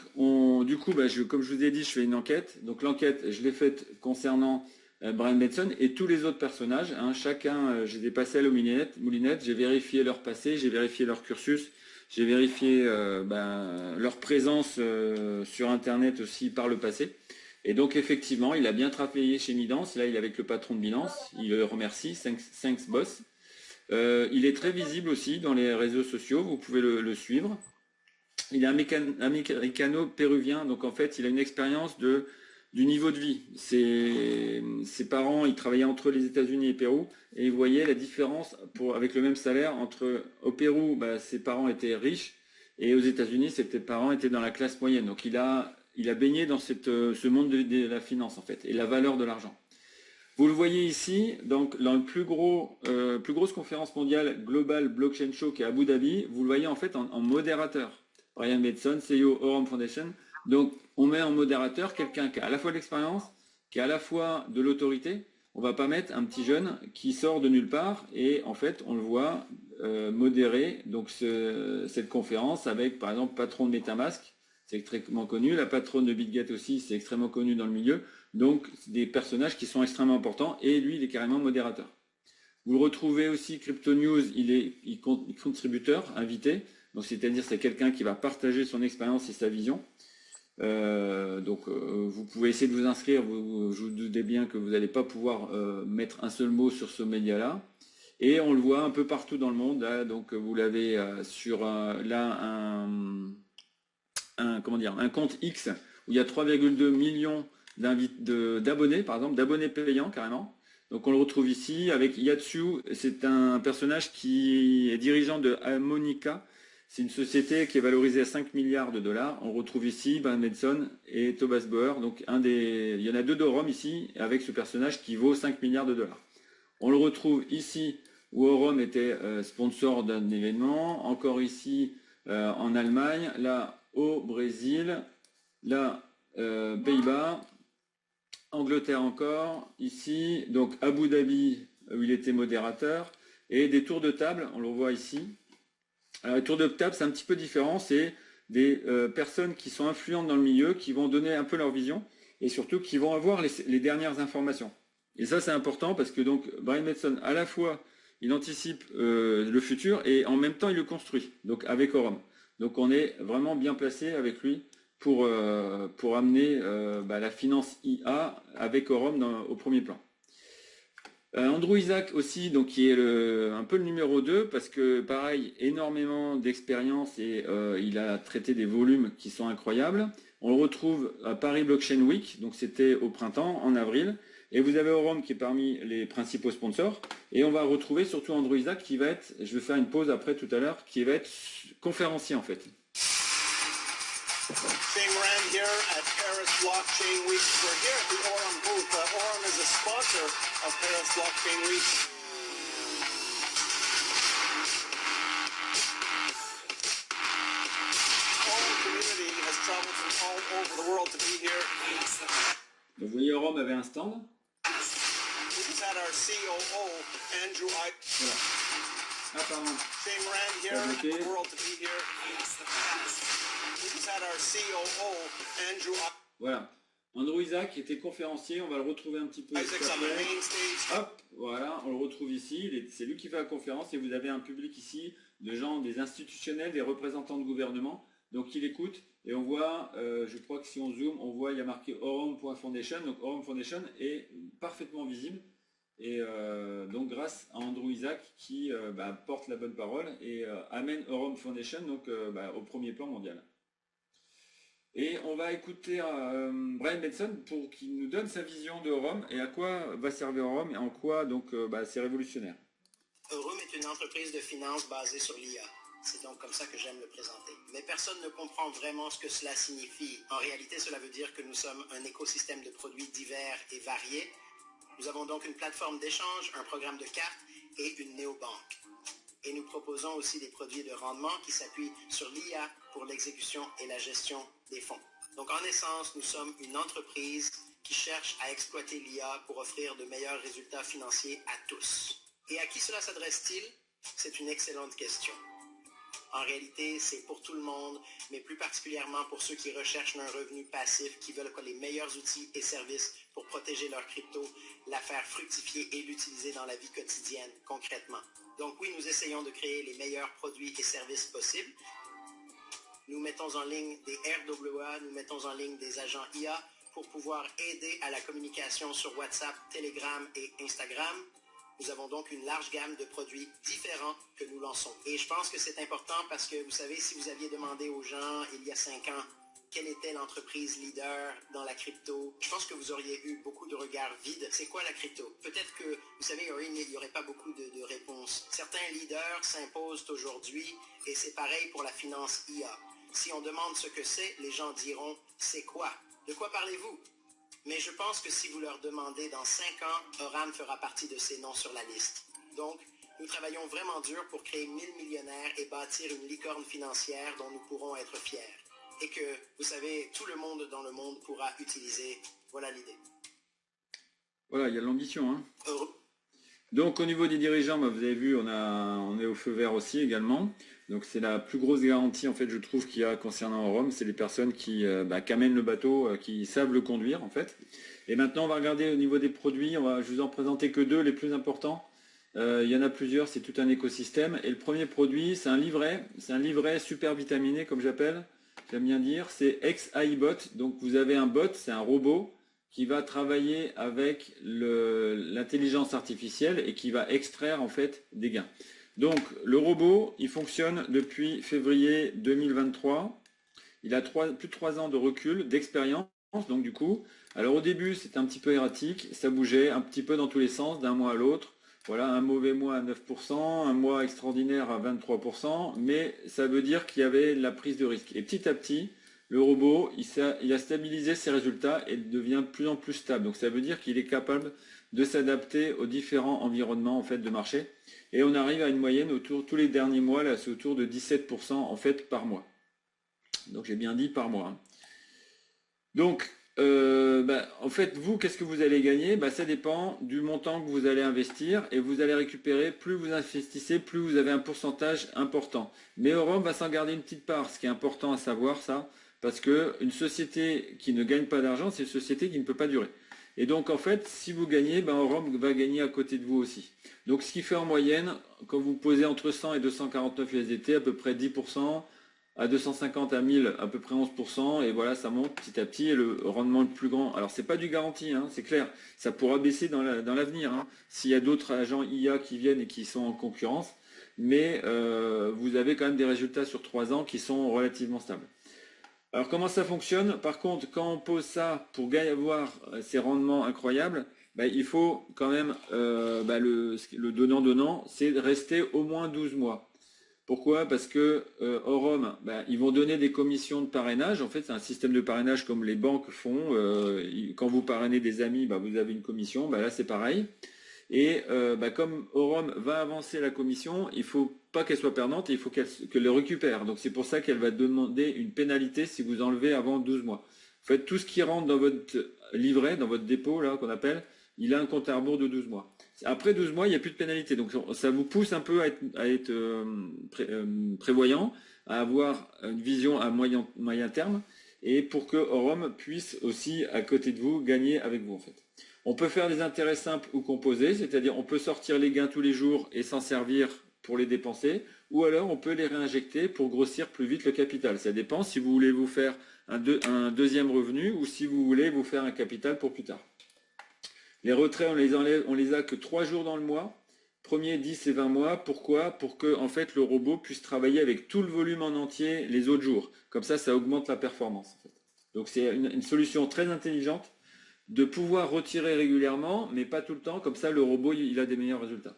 du coup, comme je vous ai dit, je fais une enquête. Donc l'enquête, je l'ai faite concernant Brian Benson et tous les autres personnages. Chacun, je les ai passés à la moulinette. J'ai vérifié leur passé, j'ai vérifié leur cursus, j'ai vérifié leur présence sur Internet aussi par le passé. Et donc effectivement, il a bien travaillé chez Midance. Là, il est avec le patron de Binance. Il le remercie, thanks boss. Il est très visible aussi dans les réseaux sociaux, vous pouvez le suivre. Il est américano-péruvien, donc en fait, il a une expérience du niveau de vie. Ses parents, ils travaillaient entre les États-Unis et Pérou, et ils voyaient la différence avec le même salaire entre, au Pérou, ses parents étaient riches, et aux États-Unis, ses parents étaient dans la classe moyenne. Donc il a baigné dans ce monde de la finance, en fait, et la valeur de l'argent. Vous le voyez ici, donc dans le plus grosse conférence mondiale Global Blockchain Show qui est à Abu Dhabi, vous le voyez en fait en modérateur. Brian Medson, CEO Aurum Foundation. Donc on met en modérateur quelqu'un qui a à la fois de l'expérience, qui a à la fois de l'autorité. On va pas mettre un petit jeune qui sort de nulle part et en fait on le voit modérer donc cette conférence avec par exemple patron de MetaMask, c'est extrêmement connu, la patronne de BitGet aussi, c'est extrêmement connu dans le milieu. Donc, des personnages qui sont extrêmement importants et lui, il est carrément modérateur. Vous le retrouvez aussi, Crypto News, il est contributeur, invité. Donc, c'est-à-dire c'est quelqu'un qui va partager son expérience et sa vision. Vous pouvez essayer de vous inscrire. Je vous doutez bien que vous n'allez pas pouvoir mettre un seul mot sur ce média-là. Et on le voit un peu partout dans le monde. Là, donc, vous l'avez sur là un compte X où il y a 3,2 millions d'abonnés, par exemple, d'abonnés payants carrément. Donc on le retrouve ici avec Yatsu, c'est un personnage qui est dirigeant de Harmonica. C'est une société qui est valorisée à 5 milliards de dollars. On retrouve ici Brian Medson et Thomas Bauer. Donc il y en a deux d'Aurum ici avec ce personnage qui vaut 5 milliards de dollars. On le retrouve ici où Aurum était sponsor d'un événement. Encore ici en Allemagne. Là au Brésil. Là Pays-Bas. Angleterre encore, ici, donc Abu Dhabi, où il était modérateur, et des tours de table, on le voit ici. Alors, les tours de table, c'est un petit peu différent, c'est des personnes qui sont influentes dans le milieu, qui vont donner un peu leur vision, et surtout qui vont avoir les dernières informations. Et ça, c'est important, parce que donc Brian Medson, à la fois, il anticipe le futur, et en même temps, il le construit, donc avec Aurum. Donc on est vraiment bien placé avec lui pour amener la finance IA avec Aurum au premier plan. Andrew Isaac aussi, donc, qui est un peu le numéro 2, parce que pareil, énormément d'expérience et il a traité des volumes qui sont incroyables. On le retrouve à Paris Blockchain Week, donc c'était au printemps, en avril. Et vous avez Aurum qui est parmi les principaux sponsors. Et on va retrouver surtout Andrew Isaac qui va être, je vais faire une pause après tout à l'heure, qui va être conférencier en fait. Shane Rand here at Paris Blockchain Week. We're here at the Aurum booth. Aurum is a sponsor of Paris Blockchain Week. Aurum community has traveled from all over the world to be here. Vous voyez, Aurum avait un stand. We just had our COO, Andrew I. Voilà. Ah, pardon. Shane Rand here at the world to be here. We just had our COO, Andrew I. Voilà. Andrew Isaac était conférencier, on va le retrouver un petit peu. Hop, voilà, on le retrouve ici, c'est lui qui fait la conférence et vous avez un public ici de gens, des institutionnels, des représentants de gouvernement, donc il écoute et on voit, je crois que si on zoome, on voit il y a marqué Aurum.Foundation, donc Aurum Foundation est parfaitement visible et donc grâce à Andrew Isaac qui porte la bonne parole et amène Aurum Foundation donc, au premier plan mondial. Et on va écouter Brian Medson pour qu'il nous donne sa vision de Aurum et à quoi va servir Aurum et en quoi donc c'est révolutionnaire. Aurum est une entreprise de finance basée sur l'IA. C'est donc comme ça que j'aime le présenter. Mais personne ne comprend vraiment ce que cela signifie. En réalité, cela veut dire que nous sommes un écosystème de produits divers et variés. Nous avons donc une plateforme d'échange, un programme de cartes et une néobanque. Et nous proposons aussi des produits de rendement qui s'appuient sur l'IA pour l'exécution et la gestion des fonds. Donc en essence, nous sommes une entreprise qui cherche à exploiter l'IA pour offrir de meilleurs résultats financiers à tous. Et à qui cela s'adresse-t-il? C'est une excellente question. En réalité, c'est pour tout le monde, mais plus particulièrement pour ceux qui recherchent un revenu passif, qui veulent les meilleurs outils et services pour protéger leur crypto, la faire fructifier et l'utiliser dans la vie quotidienne, concrètement. Donc oui, nous essayons de créer les meilleurs produits et services possibles. Nous mettons en ligne des RWA, nous mettons en ligne des agents IA pour pouvoir aider à la communication sur WhatsApp, Telegram et Instagram. Nous avons donc une large gamme de produits différents que nous lançons. Et je pense que c'est important parce que, vous savez, si vous aviez demandé aux gens il y a 5 ans quelle était l'entreprise leader dans la crypto, je pense que vous auriez eu beaucoup de regards vides. C'est quoi la crypto? Peut-être que, vous savez, il n'y aurait pas beaucoup de réponses. Certains leaders s'imposent aujourd'hui et c'est pareil pour la finance IA. Si on demande ce que c'est, les gens diront « c'est quoi ?» De quoi parlez-vous? Mais je pense que si vous leur demandez dans 5 ans, Oram fera partie de ces noms sur la liste. Donc, nous travaillons vraiment dur pour créer 1000 millionnaires et bâtir une licorne financière dont nous pourrons être fiers. Et que, vous savez, tout le monde dans le monde pourra utiliser. Voilà l'idée. Voilà, il y a de l'ambition, hein. Heureux. Donc au niveau des dirigeants, bah, vous avez vu, on est au feu vert aussi également. Donc c'est la plus grosse garantie en fait, je trouve, qu'il y a concernant Rome, c'est les personnes qui amènent le bateau, qui savent le conduire en fait. Et maintenant on va regarder au niveau des produits, je vous en présenter que deux les plus importants. Il y en a plusieurs, c'est tout un écosystème. Et le premier produit, c'est un livret super vitaminé comme j'appelle, j'aime bien dire, c'est XAI-Bot. Donc vous avez un bot, c'est un robot qui va travailler avec l'intelligence artificielle et qui va extraire en fait des gains. Donc le robot, il fonctionne depuis février 2023. Il a plus de 3 ans de recul, d'expérience. Donc du coup, alors au début c'était un petit peu erratique, ça bougeait un petit peu dans tous les sens d'un mois à l'autre. Voilà, un mauvais mois à 9%, un mois extraordinaire à 23%, mais ça veut dire qu'il y avait de la prise de risque. Et petit à petit, le robot, il a stabilisé ses résultats et devient de plus en plus stable. Donc ça veut dire qu'il est capable de s'adapter aux différents environnements en fait, de marché. Et on arrive à une moyenne tous les derniers mois, là c'est autour de 17% en fait par mois. Donc j'ai bien dit par mois. Hein. Donc en fait, vous, qu'est-ce que vous allez gagner? Ça dépend du montant que vous allez investir et vous allez récupérer, plus vous investissez, plus vous avez un pourcentage important. Mais Orum va s'en garder une petite part, ce qui est important à savoir ça, parce qu'une société qui ne gagne pas d'argent, c'est une société qui ne peut pas durer. Et donc en fait, si vous gagnez, Orum va gagner à côté de vous aussi. Donc ce qui fait en moyenne, quand vous posez entre 100 et 249 USDT, à peu près 10%, à 250 à 1000 à peu près 11%, et voilà, ça monte petit à petit, et le rendement le plus grand, alors c'est pas du garanti, hein, c'est clair, ça pourra baisser dans l'avenir, hein, s'il y a d'autres agents IA qui viennent et qui sont en concurrence, mais vous avez quand même des résultats sur 3 ans qui sont relativement stables. Alors comment ça fonctionne? Par contre, quand on pose ça pour avoir ces rendements incroyables, il faut quand même, le donnant-donnant, c'est de rester au moins 12 mois. Pourquoi? Parce que Orum, ils vont donner des commissions de parrainage. En fait, c'est un système de parrainage comme les banques font. Quand vous parrainez des amis, vous avez une commission. Là, c'est pareil. Et comme Orum va avancer la commission, il ne faut pas qu'elle soit perdante, il faut qu'elle le récupère. Donc c'est pour ça qu'elle va demander une pénalité si vous enlevez avant 12 mois. En fait, tout ce qui rentre dans votre livret, dans votre dépôt, là qu'on appelle, il a un compte à rebours de 12 mois. Après 12 mois, il n'y a plus de pénalité. Donc ça vous pousse un peu à être prévoyant, à avoir une vision à moyen terme, et pour que Orum puisse aussi, à côté de vous, gagner avec vous en fait. On peut faire des intérêts simples ou composés, c'est-à-dire on peut sortir les gains tous les jours et s'en servir pour les dépenser, ou alors on peut les réinjecter pour grossir plus vite le capital. Ça dépend si vous voulez vous faire un deuxième revenu ou si vous voulez vous faire un capital pour plus tard. Les retraits, on les a que 3 jours dans le mois, premier 10 et 20 mois. Pourquoi? Pour que en fait, le robot puisse travailler avec tout le volume en entier les autres jours. Comme ça augmente la performance. En fait. Donc c'est une solution très intelligente de pouvoir retirer régulièrement, mais pas tout le temps. Comme ça, le robot, il a des meilleurs résultats.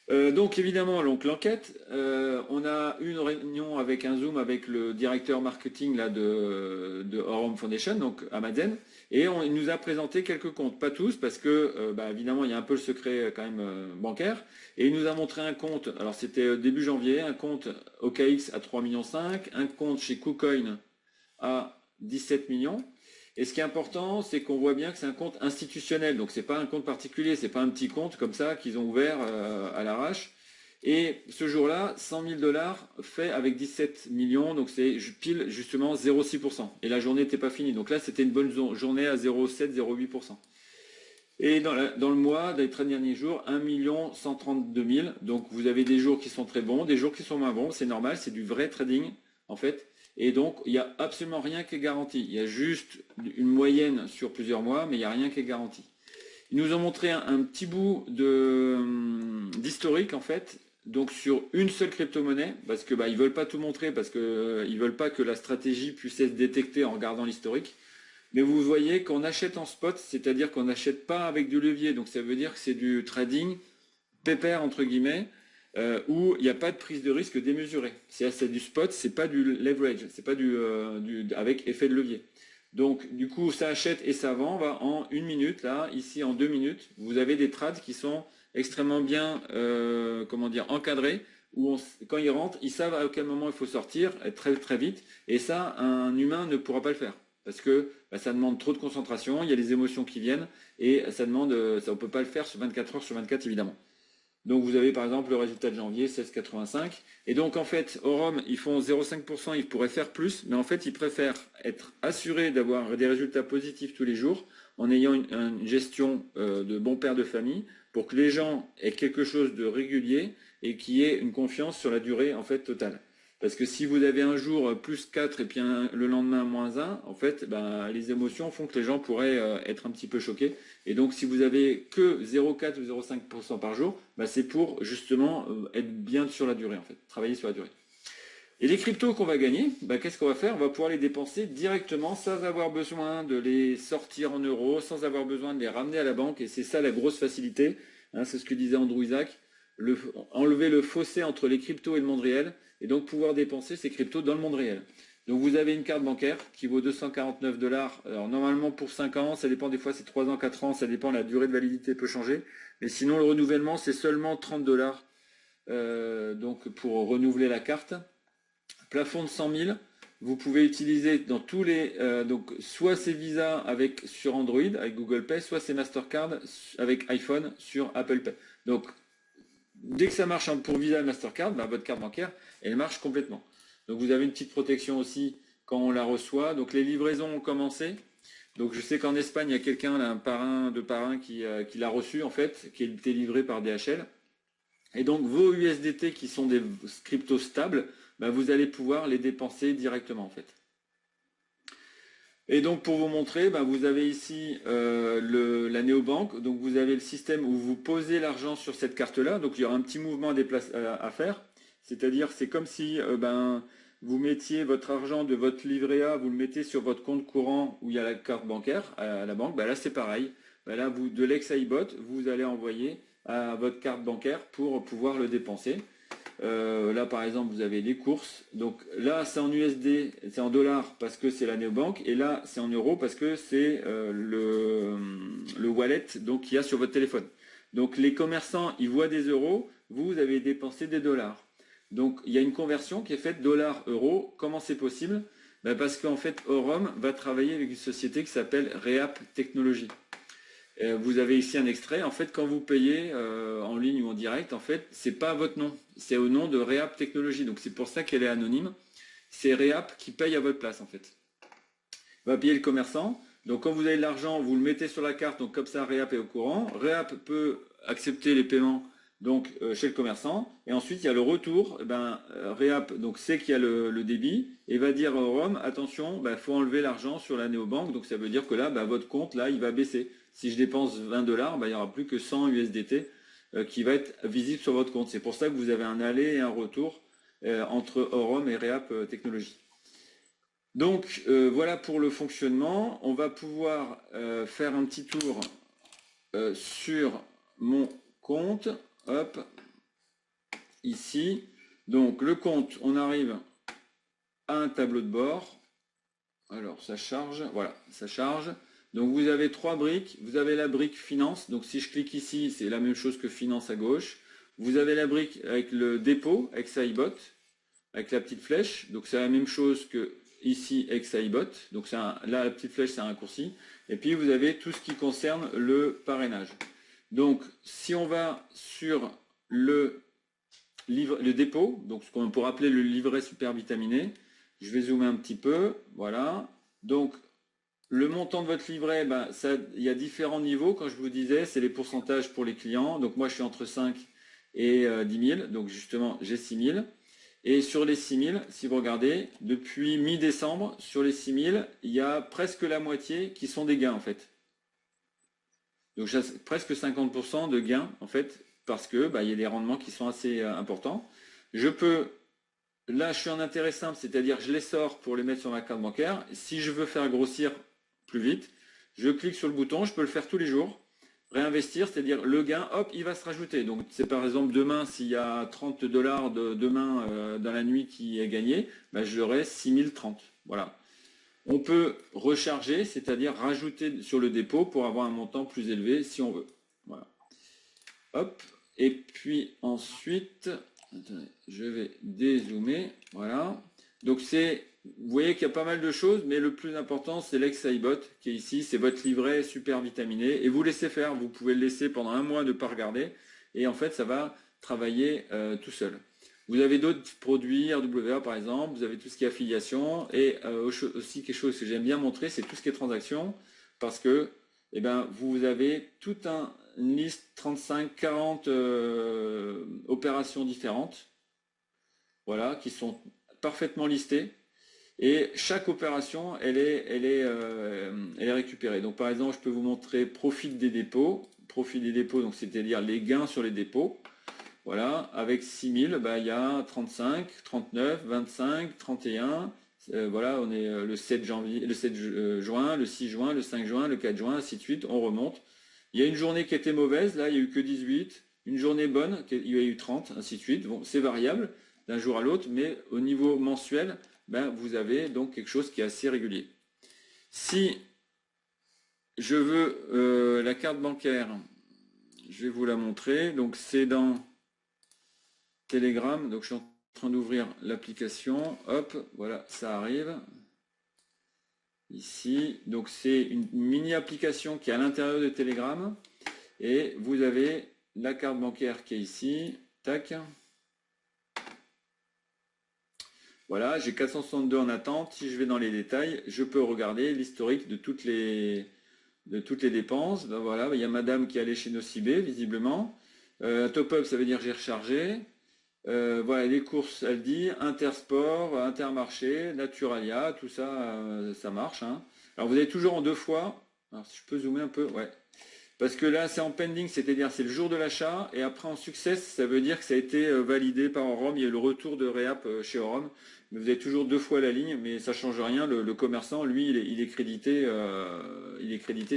Donc évidemment, l'enquête, on a eu une réunion avec un Zoom avec le directeur marketing là, de Orum Foundation, donc Amaden, et il nous a présenté quelques comptes, pas tous, parce que évidemment il y a un peu le secret quand même bancaire, et il nous a montré un compte, alors c'était début janvier, un compte OKX à 3,5 millions, un compte chez KuCoin à 17 millions. Et ce qui est important, c'est qu'on voit bien que c'est un compte institutionnel, donc c'est pas un compte particulier, c'est pas un petit compte comme ça qu'ils ont ouvert à l'arrache. Et ce jour-là, 100 000 $ fait avec 17 millions, donc c'est pile justement 0,6%. Et la journée n'était pas finie, donc là c'était une bonne journée à 0,7, 0,8%. Et dans le mois, dans les 13 derniers jours, 1 132 000. Donc vous avez des jours qui sont très bons, des jours qui sont moins bons, c'est normal, c'est du vrai trading en fait. Et donc, il n'y a absolument rien qui est garanti. Il y a juste une moyenne sur plusieurs mois, mais il n'y a rien qui est garanti. Ils nous ont montré un petit bout d'historique en fait, donc sur une seule crypto-monnaie, parce que ils veulent pas tout montrer, parce que ils veulent pas que la stratégie puisse être détectée en regardant l'historique. Mais vous voyez qu'on achète en spot, c'est-à-dire qu'on n'achète pas avec du levier, donc ça veut dire que c'est du trading pépère entre guillemets, où il n'y a pas de prise de risque démesurée. C'est du spot, c'est pas du leverage, c'est pas avec effet de levier. Donc du coup ça achète et ça vend en 1 minute, là, ici en 2 minutes, vous avez des trades qui sont extrêmement bien encadrés, où quand ils rentrent, ils savent à quel moment il faut sortir, très très vite, et ça un humain ne pourra pas le faire. Parce que ça demande trop de concentration, il y a les émotions qui viennent, et ça demande, ça, on ne peut pas le faire sur 24 heures sur 24 évidemment. Donc vous avez par exemple le résultat de janvier, 16,85. Et donc en fait, Aurum, ils font 0,5%, ils pourraient faire plus, mais en fait, ils préfèrent être assurés d'avoir des résultats positifs tous les jours en ayant une gestion de bon père de famille pour que les gens aient quelque chose de régulier et qui ait une confiance sur la durée en fait totale. Parce que si vous avez un jour plus 4 et puis le lendemain moins 1, en fait, les émotions font que les gens pourraient être un petit peu choqués. Et donc, si vous avez que 0,4 ou 0,5% par jour, c'est pour justement être bien sur la durée, en fait, travailler sur la durée. Et les cryptos qu'on va gagner, qu'est-ce qu'on va faire? On va pouvoir les dépenser directement sans avoir besoin de les sortir en euros, sans avoir besoin de les ramener à la banque. Et c'est ça la grosse facilité. Hein, c'est ce que disait Andrew Isaac. Enlever le fossé entre les cryptos et le monde réel, et donc pouvoir dépenser ces cryptos dans le monde réel. Donc vous avez une carte bancaire qui vaut 249 $. Alors normalement pour 5 ans, ça dépend, des fois c'est 3 ans, 4 ans, ça dépend, la durée de validité peut changer. Mais sinon le renouvellement c'est seulement 30 $, donc pour renouveler la carte. Plafond de 100 000. Vous pouvez utiliser dans tous les... donc soit c'est Visa sur Android, avec Google Pay, soit c'est Mastercard avec iPhone sur Apple Pay. Donc dès que ça marche pour Visa et Mastercard, votre carte bancaire, elle marche complètement. Donc vous avez une petite protection aussi quand on la reçoit. Donc les livraisons ont commencé. Donc je sais qu'en Espagne, il y a quelqu'un, un parrain qui l'a reçu en fait, qui a été livré par DHL. Et donc vos USDT qui sont des cryptos stables, vous allez pouvoir les dépenser directement en fait. Et donc pour vous montrer, vous avez ici la néobanque. Donc vous avez le système où vous posez l'argent sur cette carte-là. Donc il y aura un petit mouvement à faire. C'est-à-dire c'est comme si vous mettiez votre argent de votre livret A, vous le mettez sur votre compte courant où il y a la carte bancaire à la banque. Là c'est pareil. Là de l'ex-iBot, vous allez envoyer à votre carte bancaire pour pouvoir le dépenser. Là par exemple vous avez les courses, donc là c'est en USD, c'est en dollars parce que c'est la néobanque, et là c'est en euros parce que c'est le wallet donc qu'il y a sur votre téléphone. Donc les commerçants ils voient des euros, vous avez dépensé des dollars. Donc il y a une conversion qui est faite dollar-euro. Comment c'est possible? Parce qu'en fait Aurum va travailler avec une société qui s'appelle Reap Technologies. Vous avez ici un extrait. En fait, quand vous payez en ligne ou en direct, en fait, c'est pas à votre nom, c'est au nom de Reap Technologies. Donc c'est pour ça qu'elle est anonyme. C'est Reap qui paye à votre place en fait. Il va payer le commerçant. Donc quand vous avez de l'argent, vous le mettez sur la carte. Donc comme ça, Reap est au courant. Reap peut accepter les paiements donc chez le commerçant. Et ensuite, il y a le retour. Reap donc sait qu'il y a le débit et va dire au Aurum, attention, faut enlever l'argent sur la néobanque. Donc ça veut dire que là, votre compte là, il va baisser. Si je dépense 20 $, il n'y aura plus que 100 USDT qui va être visible sur votre compte. C'est pour ça que vous avez un aller et un retour entre Aurum et Reap Technologies. Donc voilà pour le fonctionnement. On va pouvoir faire un petit tour sur mon compte. Hop, ici. Donc le compte, on arrive à un tableau de bord. Alors ça charge, voilà, ça charge. Donc vous avez 3 briques, vous avez la brique finance, donc si je clique ici, c'est la même chose que finance à gauche. Vous avez la brique avec le dépôt, ex-iBot, avec la petite flèche, donc c'est la même chose que ici ex-iBot, donc là la petite flèche c'est un raccourci. Et puis vous avez tout ce qui concerne le parrainage. Donc si on va sur le dépôt, donc ce qu'on pourrait appeler le livret super vitaminé, je vais zoomer un petit peu, voilà. Donc le montant de votre livret, il y a différents niveaux, comme je vous disais, c'est les pourcentages pour les clients. Donc moi je suis entre 5 et 10 000, donc justement j'ai 6 000. Et sur les 6 000, si vous regardez, depuis mi-décembre, sur les 6 000, il y a presque la moitié qui sont des gains en fait. Donc j'ai presque 50% de gains en fait, parce que il y a des rendements qui sont assez importants. Je peux, là je suis en intérêt simple, c'est-à-dire je les sors pour les mettre sur ma carte bancaire. Si je veux faire grossir plus vite, je clique sur le bouton, je peux le faire tous les jours. Réinvestir, c'est-à-dire le gain, hop, il va se rajouter. Donc c'est par exemple demain, s'il y a 30 dollars de demain dans la nuit qui est gagné, je l'aurai 6030. Voilà. On peut recharger, c'est-à-dire rajouter sur le dépôt pour avoir un montant plus élevé si on veut. Voilà. Hop. Et puis ensuite, attendez, je vais dézoomer. Voilà. Donc vous voyez qu'il y a pas mal de choses, mais le plus important, c'est l'XIBot qui est ici. C'est votre livret super vitaminé. Et vous laissez faire. Vous pouvez le laisser pendant un mois, ne pas regarder. Et en fait, ça va travailler tout seul. Vous avez d'autres produits, RWA par exemple, vous avez tout ce qui est affiliation, et aussi quelque chose que j'aime bien montrer, c'est tout ce qui est transaction, parce que vous avez toute une liste 35, 40 opérations différentes, voilà, qui sont parfaitement listées, et chaque opération, elle est récupérée. Donc par exemple, je peux vous montrer profit des dépôts, donc c'est-à-dire les gains sur les dépôts. Voilà, avec 6000, il y a 35, 39, 25, 31. Voilà, on est le 7 janvier, le 7 juin, le 6 juin, le 5 juin, le 4 juin, ainsi de suite. On remonte. Il y a une journée qui était mauvaise, là, il n'y a eu que 18. Une journée bonne, il y a eu 30, ainsi de suite. Bon, c'est variable d'un jour à l'autre, mais au niveau mensuel, vous avez donc quelque chose qui est assez régulier. Si je veux la carte bancaire, je vais vous la montrer. Donc, c'est dans Telegram, donc je suis en train d'ouvrir l'application, hop, voilà, ça arrive ici, donc c'est une mini application qui est à l'intérieur de Telegram, et vous avez la carte bancaire qui est ici, tac, voilà, j'ai 462 en attente. Si je vais dans les détails, je peux regarder l'historique de toutes les dépenses. Voilà, il y a madame qui est allée chez Nocibé, visiblement, top-up, ça veut dire j'ai rechargé. Voilà, les courses Aldi, Intersport, Intermarché, Naturalia, tout ça, ça marche. Hein. Alors vous avez toujours en deux fois. Alors si je peux zoomer un peu, ouais. Parce que là, c'est en pending, c'est-à-dire c'est le jour de l'achat, et après en success, ça veut dire que ça a été validé par Orom. Il y a eu le retour de réapp chez Orom. Mais vous avez toujours deux fois la ligne, mais ça ne change rien. Le commerçant, lui, il est crédité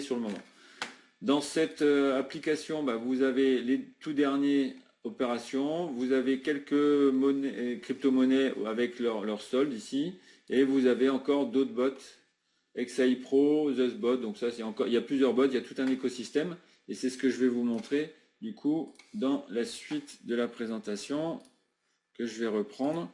sur le moment. Dans cette application, vous avez les tout derniers opérations, vous avez quelques crypto-monnaies avec leur solde ici, et vous avez encore d'autres bots, XAI Pro, ZusBot, donc ça c'est encore, il y a plusieurs bots, il y a tout un écosystème, et c'est ce que je vais vous montrer du coup dans la suite de la présentation que je vais reprendre.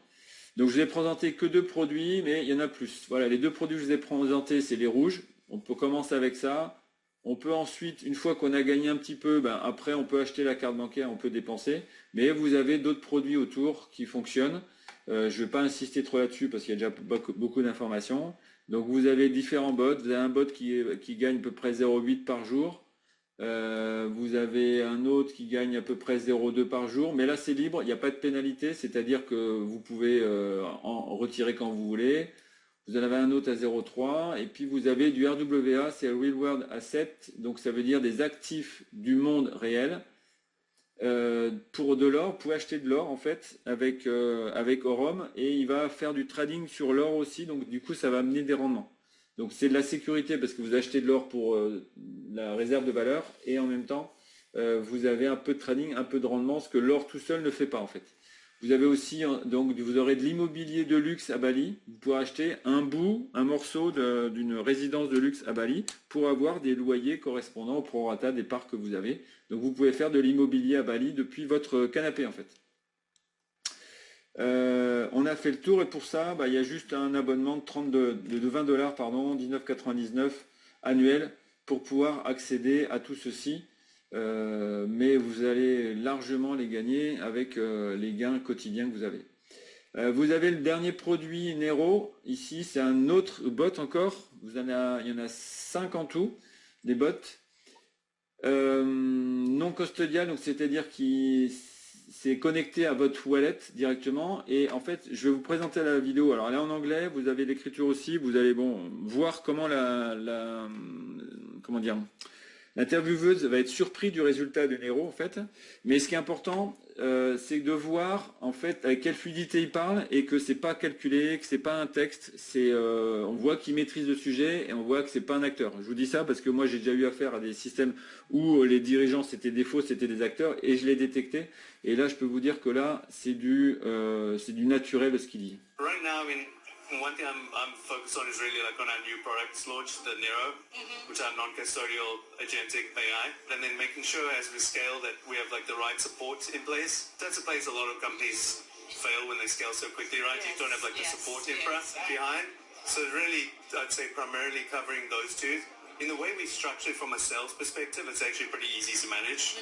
Donc je vous ai présenté que deux produits, mais il y en a plus. Voilà, les deux produits que je vous ai présentés, c'est les rouges. On peut commencer avec ça. On peut ensuite, une fois qu'on a gagné un petit peu, après on peut acheter la carte bancaire, on peut dépenser. Mais vous avez d'autres produits autour qui fonctionnent. Je ne vais pas insister trop là-dessus parce qu'il y a déjà beaucoup d'informations. Donc vous avez différents bots. Vous avez un bot qui gagne à peu près 0,8 par jour. Vous avez un autre qui gagne à peu près 0,2 par jour. Mais là c'est libre, il n'y a pas de pénalité. C'est-à-dire que vous pouvez en retirer quand vous voulez. Vous en avez un autre à 0,3 et puis vous avez du RWA, c'est Real World Asset, donc ça veut dire des actifs du monde réel. Pour de l'or, vous pouvez acheter de l'or en fait avec Orom et il va faire du trading sur l'or aussi, donc du coup ça va amener des rendements. Donc c'est de la sécurité parce que vous achetez de l'or pour la réserve de valeur et en même temps vous avez un peu de trading, un peu de rendement, ce que l'or tout seul ne fait pas en fait. Vous avez aussi, donc vous aurez de l'immobilier de luxe à Bali. Vous pourrez acheter un morceau d'une résidence de luxe à Bali pour avoir des loyers correspondant au prorata des parts que vous avez. Donc vous pouvez faire de l'immobilier à Bali depuis votre canapé en fait. On a fait le tour et pour ça, il y a juste un abonnement de 20 $, pardon, 19,99 annuel pour pouvoir accéder à tout ceci. Mais vous allez largement les gagner avec les gains quotidiens que vous avez. Vous avez le dernier produit Nero, ici c'est un autre bot encore, il y en a 5 en tout, des bots non custodial, donc c'est-à-dire qui c'est connecté à votre wallet directement, et en fait je vais vous présenter la vidéo, alors elle est en anglais, vous avez l'écriture aussi, vous allez voir comment comment dire, L'intervieweuse va être surprise du résultat de Nero en fait, mais ce qui est important, c'est de voir en fait avec quelle fluidité il parle et que c'est pas calculé, que c'est pas un texte, on voit qu'il maîtrise le sujet et on voit que c'est pas un acteur. Je vous dis ça parce que moi j'ai déjà eu affaire à des systèmes où les dirigeants c'était des faux, c'était des acteurs et je l'ai détecté. Et là je peux vous dire que là c'est du naturel de ce qu'il dit. Right now, one thing I'm focused on is really like on our new products launch, the Nero, which are non-custodial agentic AI, and then making sure as we scale that we have like the right support in place. That's a place a lot of companies fail when they scale so quickly, right? You don't have like the support infra behind. So really, I'd say primarily covering those two. In the way we structure it from a sales perspective, it's actually pretty easy to manage.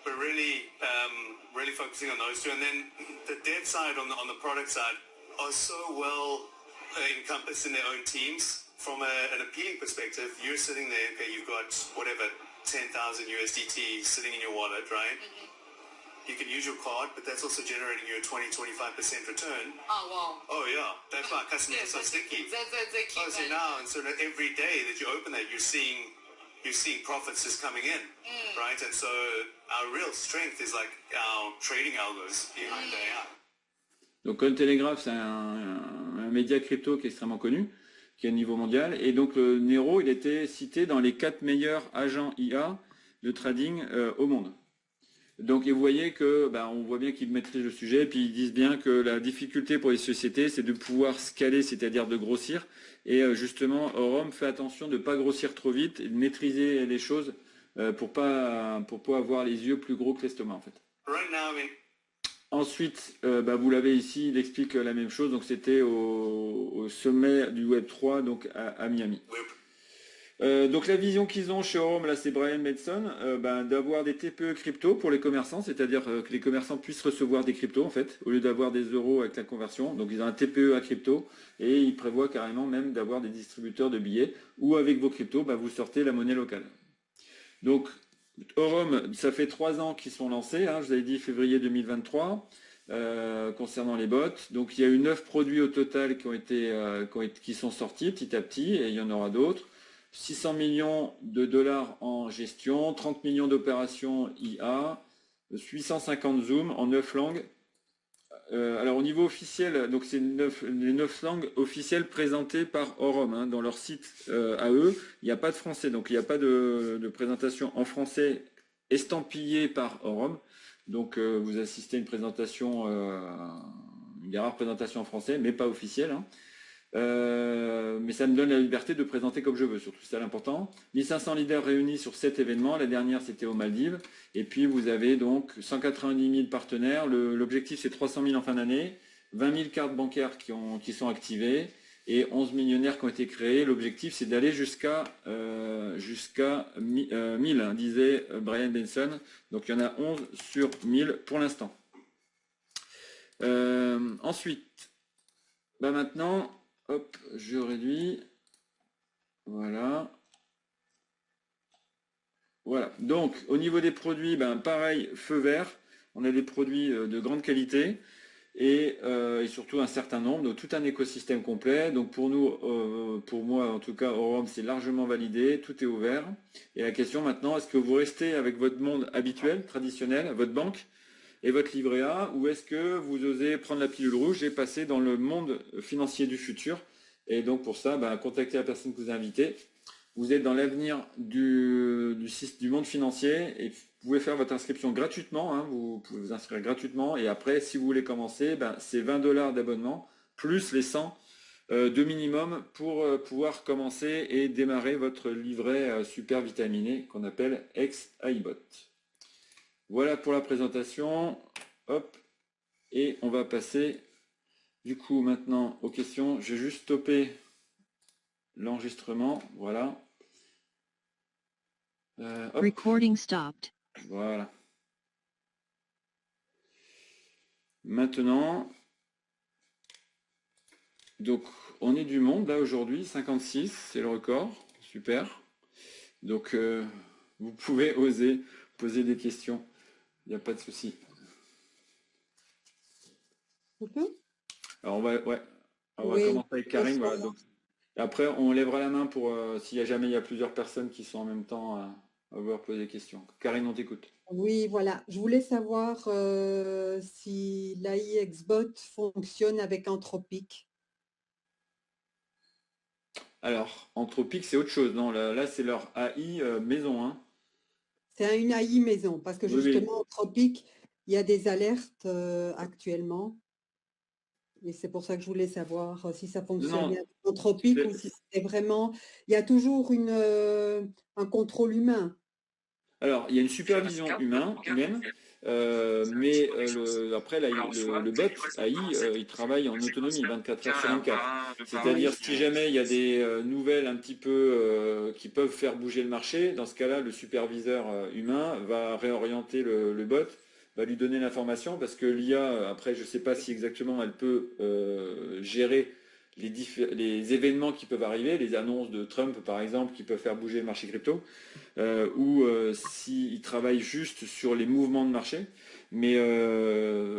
But really focusing on those two. And then the dev side on the product side are so well encompassed in their own teams. From an appealing perspective, you're sitting there, okay, you've got whatever, 10,000 USDT sitting in your wallet, right? You can use your card, but that's also generating you a 20-25% return. Oh, wow. Oh, yeah. That's why customers are so sticky. That's the key. So now, and so every day that you open that, you're seeing profits just coming in, right? And so our real strength is like our trading algos behind AI. Donc Cointelegraph, c'est un média crypto qui est extrêmement connu, qui est au niveau mondial. Et donc le Nero, il était cité dans les 4 meilleurs agents IA de trading au monde. Donc et vous voyez que, on voit bien qu'ils maîtrisent le sujet, puis ils disent bien que la difficulté pour les sociétés, c'est de pouvoir scaler, c'est-à-dire de grossir. Et justement, Aurum fait attention de ne pas grossir trop vite et de maîtriser les choses pour pas avoir les yeux plus gros que l'estomac en fait. Right now, Ensuite, vous l'avez ici, il explique la même chose. Donc c'était au sommet du Web3 donc à Miami. Donc la vision qu'ils ont chez Aurum, là c'est Brian Benson, d'avoir des TPE crypto pour les commerçants, c'est-à-dire que les commerçants puissent recevoir des cryptos en fait, au lieu d'avoir des euros avec la conversion. Donc ils ont un TPE à crypto et ils prévoient carrément même d'avoir des distributeurs de billets où avec vos cryptos, vous sortez la monnaie locale. Donc Aurum, ça fait 3 ans qu'ils sont lancés, je vous avais dit février 2023, concernant les bots. Donc il y a eu 9 produits au total qui sont sortis petit à petit et il y en aura d'autres. 600 millions de dollars en gestion, 30 millions d'opérations IA, 850 zooms en 9 langues. Alors au niveau officiel, donc c'est les 9 langues officielles présentées par Aurum dans leur site à eux. Il n'y a pas de français, donc il n'y a pas de présentation en français estampillée par Aurum. Donc vous assistez à une présentation, une des rares présentations en français, mais pas officielle. Mais ça me donne la liberté de présenter comme je veux, surtout c'est l'important. 1500 leaders réunis sur 7 événements, la dernière c'était aux Maldives, et puis vous avez donc 190 000 partenaires, l'objectif c'est 300 000 en fin d'année, 20 000 cartes bancaires qui sont activées, et 11 millionnaires qui ont été créés. L'objectif c'est d'aller jusqu'à 1000, disait Brian Benson, donc il y en a 11 sur 1000 pour l'instant. Ensuite, maintenant, hop, je réduis. Voilà. Voilà. Donc, au niveau des produits, pareil, feu vert. On a des produits de grande qualité et surtout un certain nombre, donc tout un écosystème complet. Donc pour nous, pour moi en tout cas, Aurum, c'est largement validé, tout est ouvert. Et la question maintenant, est-ce que vous restez avec votre monde habituel, traditionnel, votre banque et votre livret A, ou est-ce que vous osez prendre la pilule rouge et passer dans le monde financier du futur? Et donc pour ça, contactez la personne que vous invitez. Vous êtes dans l'avenir du monde financier et vous pouvez faire votre inscription gratuitement. Vous pouvez vous inscrire gratuitement et après, si vous voulez commencer, c'est 20 $ d'abonnement plus les 100 de minimum pour pouvoir commencer et démarrer votre livret super vitaminé qu'on appelle ex-iBot. Voilà pour la présentation. Hop. Et on va passer du coup maintenant aux questions. Je vais juste stopper l'enregistrement. Voilà. Recording stopped. Voilà. Maintenant, donc on est du monde là aujourd'hui, 56, c'est le record. Super. Donc vous pouvez oser poser des questions. Il n'y a pas de souci. On peut? Alors on va commencer avec Karine. Voilà, donc, Après, on lèvera la main pour s'il y a jamais il y a plusieurs personnes qui sont en même temps à vouloir poser des questions. Karine, on t'écoute. Oui, voilà. Je voulais savoir si l'AI XBot fonctionne avec Anthropic. Alors, Anthropic, c'est autre chose. Non, là, c'est leur AI maison, hein. C'est une AI maison, parce que Oui, oui. justement, Anthropic, il y a des alertes actuellement. Et c'est pour ça que je voulais savoir si ça fonctionnait Non, avec Anthropic ou c'est- si c'était vraiment. Il y a toujours un contrôle humain. alors, il y a une supervision humaine, mais après, le bot AI, il travaille en autonomie 24 heures sur 24. C'est-à-dire, Oui, si jamais il y a des nouvelles un petit peu qui peuvent faire bouger le marché, dans ce cas-là, le superviseur humain va réorienter le bot, va lui donner l'information, parce que l'IA, après, je ne sais pas si exactement elle peut gérer les événements qui peuvent arriver, les annonces de Trump, par exemple, qui peuvent faire bouger le marché crypto. Ou s'ils travaillent juste sur les mouvements de marché. Mais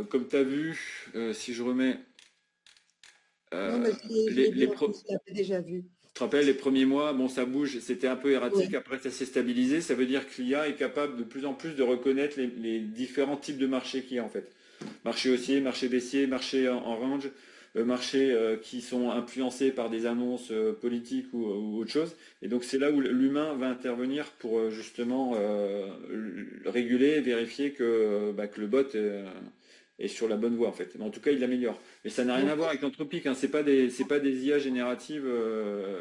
comme tu as vu, si je remets non, mais je les, l'ai les vu, pro- je l'avais déjà vu. tu te rappelles, les premiers mois, bon, ça bouge, c'était un peu erratique, Oui, après ça s'est stabilisé, ça veut dire que l'IA est capable de plus en plus de reconnaître les différents types de marchés qu'il y a en fait. Marché haussier, marché baissier, marché en range, marchés qui sont influencés par des annonces politiques ou autre chose. Et donc c'est là où l'humain va intervenir pour justement réguler, vérifier que le bot est sur la bonne voie en fait. Mais en tout cas, il l'améliore. Mais ça n'a rien à voir d'accord. avec l'anthropique, hein. C'est pas des IA génératives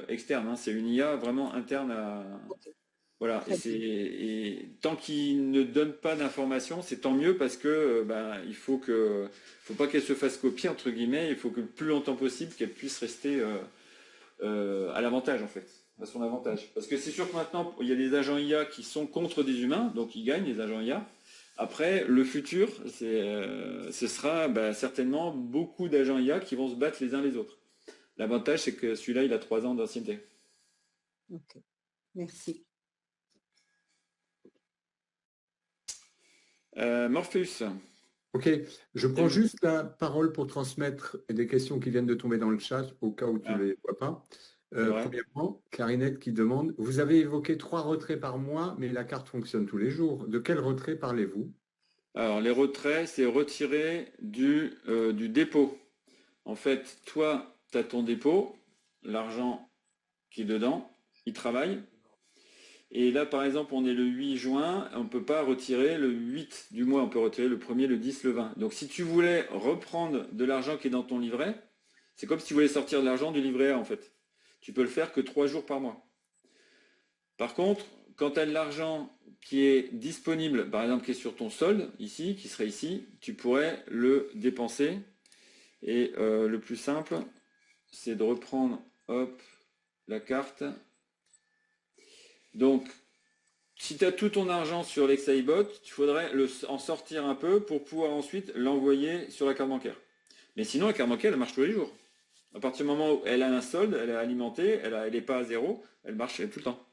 externes, hein. C'est une IA vraiment interne à. Ok, Voilà. très bien. Et tant qu'il ne donne pas d'informations, c'est tant mieux parce que faut pas qu'elle se fasse copier entre guillemets. Il faut que le plus longtemps possible qu'elle puisse rester à l'avantage en fait, à son avantage. Parce que c'est sûr que maintenant il y a des agents IA qui sont contre des humains, donc ils gagnent les agents IA. Après, le futur, ce sera certainement beaucoup d'agents IA qui vont se battre les uns les autres. L'avantage, c'est que celui-là, il a 3 ans d'ancienneté. Ok, merci. Morpheus. Ok, je prends juste la parole pour transmettre des questions qui viennent de tomber dans le chat au cas où tu ne Ah, les vois pas. c'est vrai. Premièrement, Clarinette qui demande, vous avez évoqué 3 retraits par mois, mais la carte fonctionne tous les jours. De quel retrait parlez-vous? Alors, les retraits, c'est retirer du dépôt. En fait, toi, tu as ton dépôt, l'argent qui est dedans, il travaille. Et là, par exemple, on est le 8 juin, on ne peut pas retirer le 8 du mois, on peut retirer le 1er, le 10, le 20. Donc si tu voulais reprendre de l'argent qui est dans ton livret, c'est comme si tu voulais sortir de l'argent du livret A en fait. Tu peux le faire que 3 jours par mois. Par contre, quand tu as de l'argent qui est disponible, par exemple qui est sur ton solde, ici, qui serait ici, tu pourrais le dépenser. Et le plus simple, c'est de reprendre hop, la carte. Donc, si tu as tout ton argent sur l'Exaibot, il faudrait en sortir un peu pour pouvoir ensuite l'envoyer sur la carte bancaire. Mais sinon, la carte bancaire, elle marche tous les jours. À partir du moment où elle a un solde, elle est alimentée, elle n'est pas à zéro, elle marche tout le temps.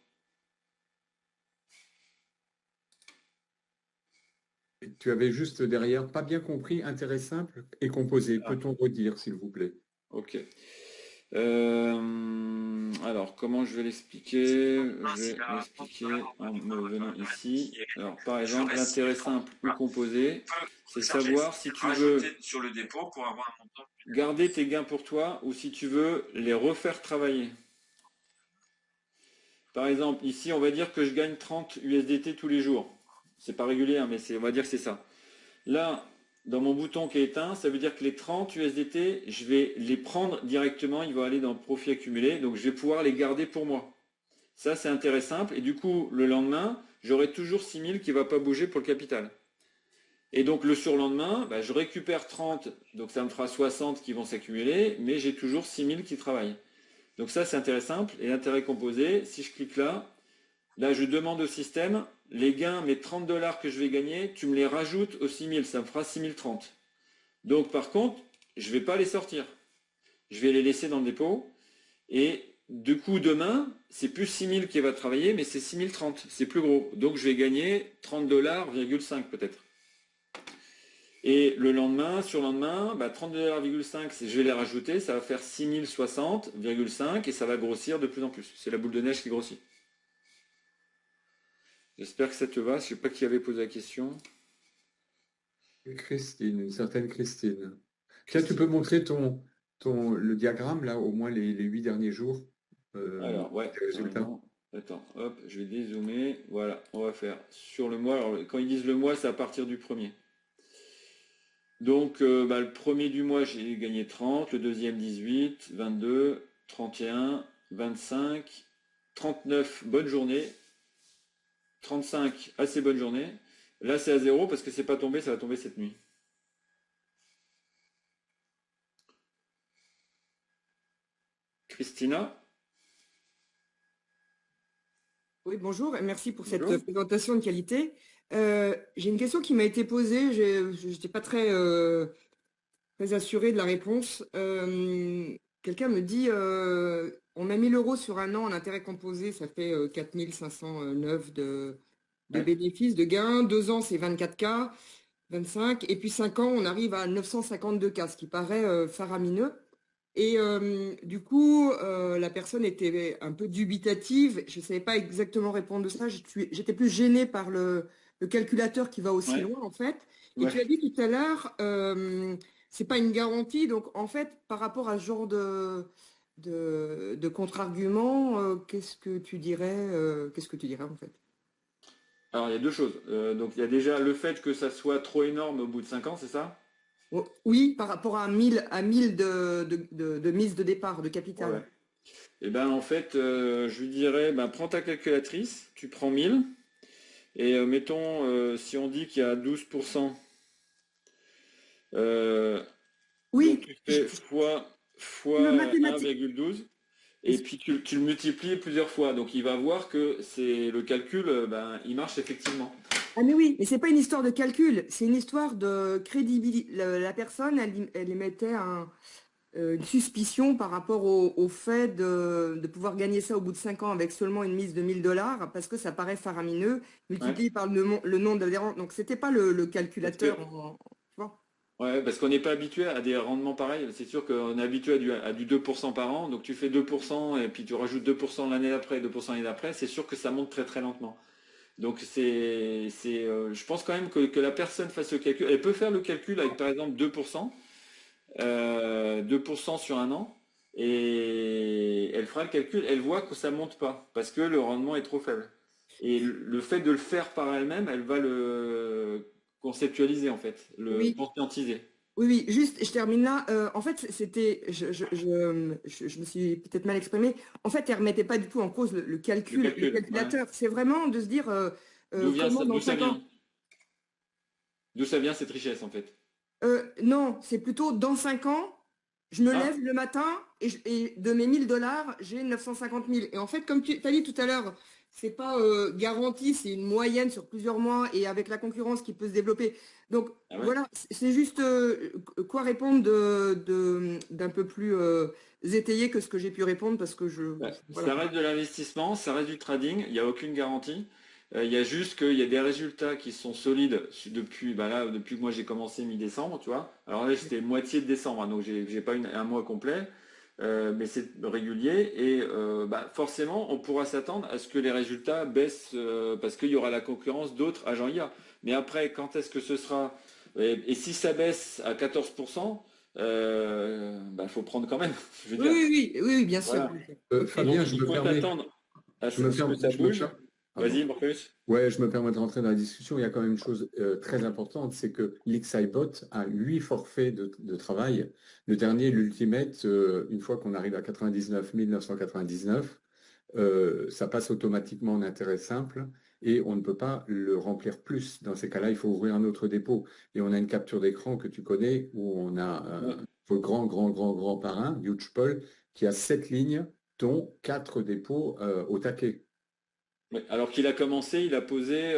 Tu avais juste derrière, pas bien compris, intérêt simple et composé. Ah, Peut-on redire, s'il vous plaît? ok. Alors, comment je vais l'expliquer? Je vais l'expliquer en me venant ici. Alors, par exemple, l'intérêt simple ou composé, c'est savoir si tu veux garder tes gains pour toi ou si tu veux les refaire travailler. Par exemple, ici, on va dire que je gagne 30 USDT tous les jours. C'est pas régulier, hein, mais on va dire que c'est ça. Là, dans mon bouton qui est éteint, ça veut dire que les 30 USDT, je vais les prendre directement, ils vont aller dans le profit accumulé, donc je vais pouvoir les garder pour moi. Ça, c'est intérêt simple, et du coup, le lendemain, j'aurai toujours 6000 qui ne va pas bouger pour le capital. Et donc le surlendemain, je récupère 30, donc ça me fera 60 qui vont s'accumuler, mais j'ai toujours 6000 qui travaillent. Donc ça, c'est intérêt simple. Et intérêt composé, si je clique là, je demande au système, les gains, mes 30 dollars que je vais gagner, tu me les rajoutes aux 6000, ça me fera 6030. Donc par contre, je ne vais pas les sortir. Je vais les laisser dans le dépôt. Et du coup, demain, c'est plus 6000 qui va travailler, mais c'est 6030. C'est plus gros. Donc je vais gagner 30 dollars, peut-être. Et le lendemain, sur le lendemain, 32,5 $, je vais les rajouter, ça va faire 6060,5 et ça va grossir de plus en plus. C'est la boule de neige qui grossit. J'espère que ça te va. Je ne sais pas qui avait posé la question. Christine, une certaine Christine. Tiens, tu peux montrer le diagramme, là, au moins les 8 derniers jours Alors, ouais. des résultats. Attends, hop, je vais dézoomer. Voilà, on va faire sur le mois. Alors, quand ils disent le mois, c'est à partir du premier. Donc, le premier du mois, j'ai gagné 30, le deuxième 18, 22, 31, 25, 39, bonne journée, 35, assez bonne journée. Là, c'est à 0 parce que c'est pas tombé, ça va tomber cette nuit. Christina? Oui, bonjour et merci pour cette Bonjour. présentation de qualité. J'ai une question qui m'a été posée, je n'étais pas très assurée de la réponse. Quelqu'un me dit, on met 1 000 € sur un an en intérêt composé, ça fait 4 509 de Ouais. bénéfices, de gains. 2 ans, c'est 24K, 25. Et puis 5 ans, on arrive à 952K, ce qui paraît faramineux. Et du coup, la personne était un peu dubitative. Je ne savais pas exactement répondre de ça. J'étais plus gênée par le calculateur qui va aussi Ouais. loin, en fait. Et Ouais. tu as dit tout à l'heure, c'est pas une garantie. Donc, en fait, par rapport à ce genre de contre-argument, qu'est-ce que tu dirais, en fait? Alors, il y a deux choses. Donc, il y a déjà le fait que ça soit trop énorme au bout de 5 ans, c'est ça? Oui, par rapport à 1000 de mise de départ, de capital. Ouais. Et ben en fait, je lui dirais, prends ta calculatrice, tu prends 1000, et mettons, si on dit qu'il y a 12%, donc Oui, tu fais fois le mathématique. 1,12, et puis tu le multiplies plusieurs fois. Donc il va voir que c'est le calcul, il marche effectivement. Ah mais oui, mais c'est pas une histoire de calcul, c'est une histoire de crédibilité. La personne, elle émettait une suspicion par rapport au fait de pouvoir gagner ça au bout de 5 ans avec seulement une mise de 1 000 $ parce que ça paraît faramineux, Ouais. multiplié par le nombre d'adhérents. Donc c'était pas le calculateur, Parce tu vois. Ouais, parce qu'on n'est pas habitué à des rendements pareils. C'est sûr qu'on est habitué à du 2% par an. Donc tu fais 2% et puis tu rajoutes 2% l'année d'après, 2% l'année d'après. C'est sûr que ça monte très très lentement. Donc je pense quand même que la personne fasse le calcul. Elle peut faire le calcul avec par exemple 2%, 2% sur un an, et elle fera le calcul. Elle voit que ça monte pas parce que le rendement est trop faible. Et le fait de le faire par elle-même, elle va le conceptualiser en fait, le Oui, conscientiser. oui, juste, je termine là. En fait, c'était, je me suis peut-être mal exprimée. En fait, elle remettait pas du tout en cause le Le calcul, le calcul, ouais. calculateur. C'est vraiment de se dire comment D'où dans ça 5 ans. vient? D'où ça vient cette richesse en fait? Non, c'est plutôt dans 5 ans, je me Ah, lève le matin et de mes 1 000 $, j'ai 950 000. Et en fait, comme tu as dit tout à l'heure, c'est pas garanti, c'est une moyenne sur plusieurs mois et avec la concurrence qui peut se développer. Donc ah ouais. voilà, c'est juste quoi répondre d'un peu plus étayé que ce que j'ai pu répondre parce que voilà. Ça reste de l'investissement, ça reste du trading, il n'y a aucune garantie. Il y a juste qu'il y a des résultats qui sont solides depuis, depuis que moi j'ai commencé mi-décembre, tu vois. Alors là, c'était moitié de décembre, hein, donc j'ai pas un mois complet, mais c'est régulier et forcément, on pourra s'attendre à ce que les résultats baissent parce qu'il y aura la concurrence d'autres agents IA. Mais après, quand est-ce que ce sera? Et si ça baisse à 14%, faut prendre quand même. Je veux Oui, dire, oui, oui, oui, oui, bien sûr. voilà. Fabien, Donc, il faut s'attendre à je me ce que permets, ça bouge. pardon. Vas-y, Marcus. Ouais, je me permets de rentrer dans la discussion. Il y a quand même une chose très importante, c'est que l'XIBot a 8 forfaits de travail. Le dernier, l'Ultimate, une fois qu'on arrive à 99 999, ça passe automatiquement en intérêt simple et on ne peut pas le remplir plus. Dans ces cas-là, il faut ouvrir un autre dépôt. Et on a une capture d'écran que tu connais où on a Ouais. le grand parrain, Huge Paul, qui a 7 lignes, dont 4 dépôts au taquet. Ouais. Alors qu'il a commencé, il a posé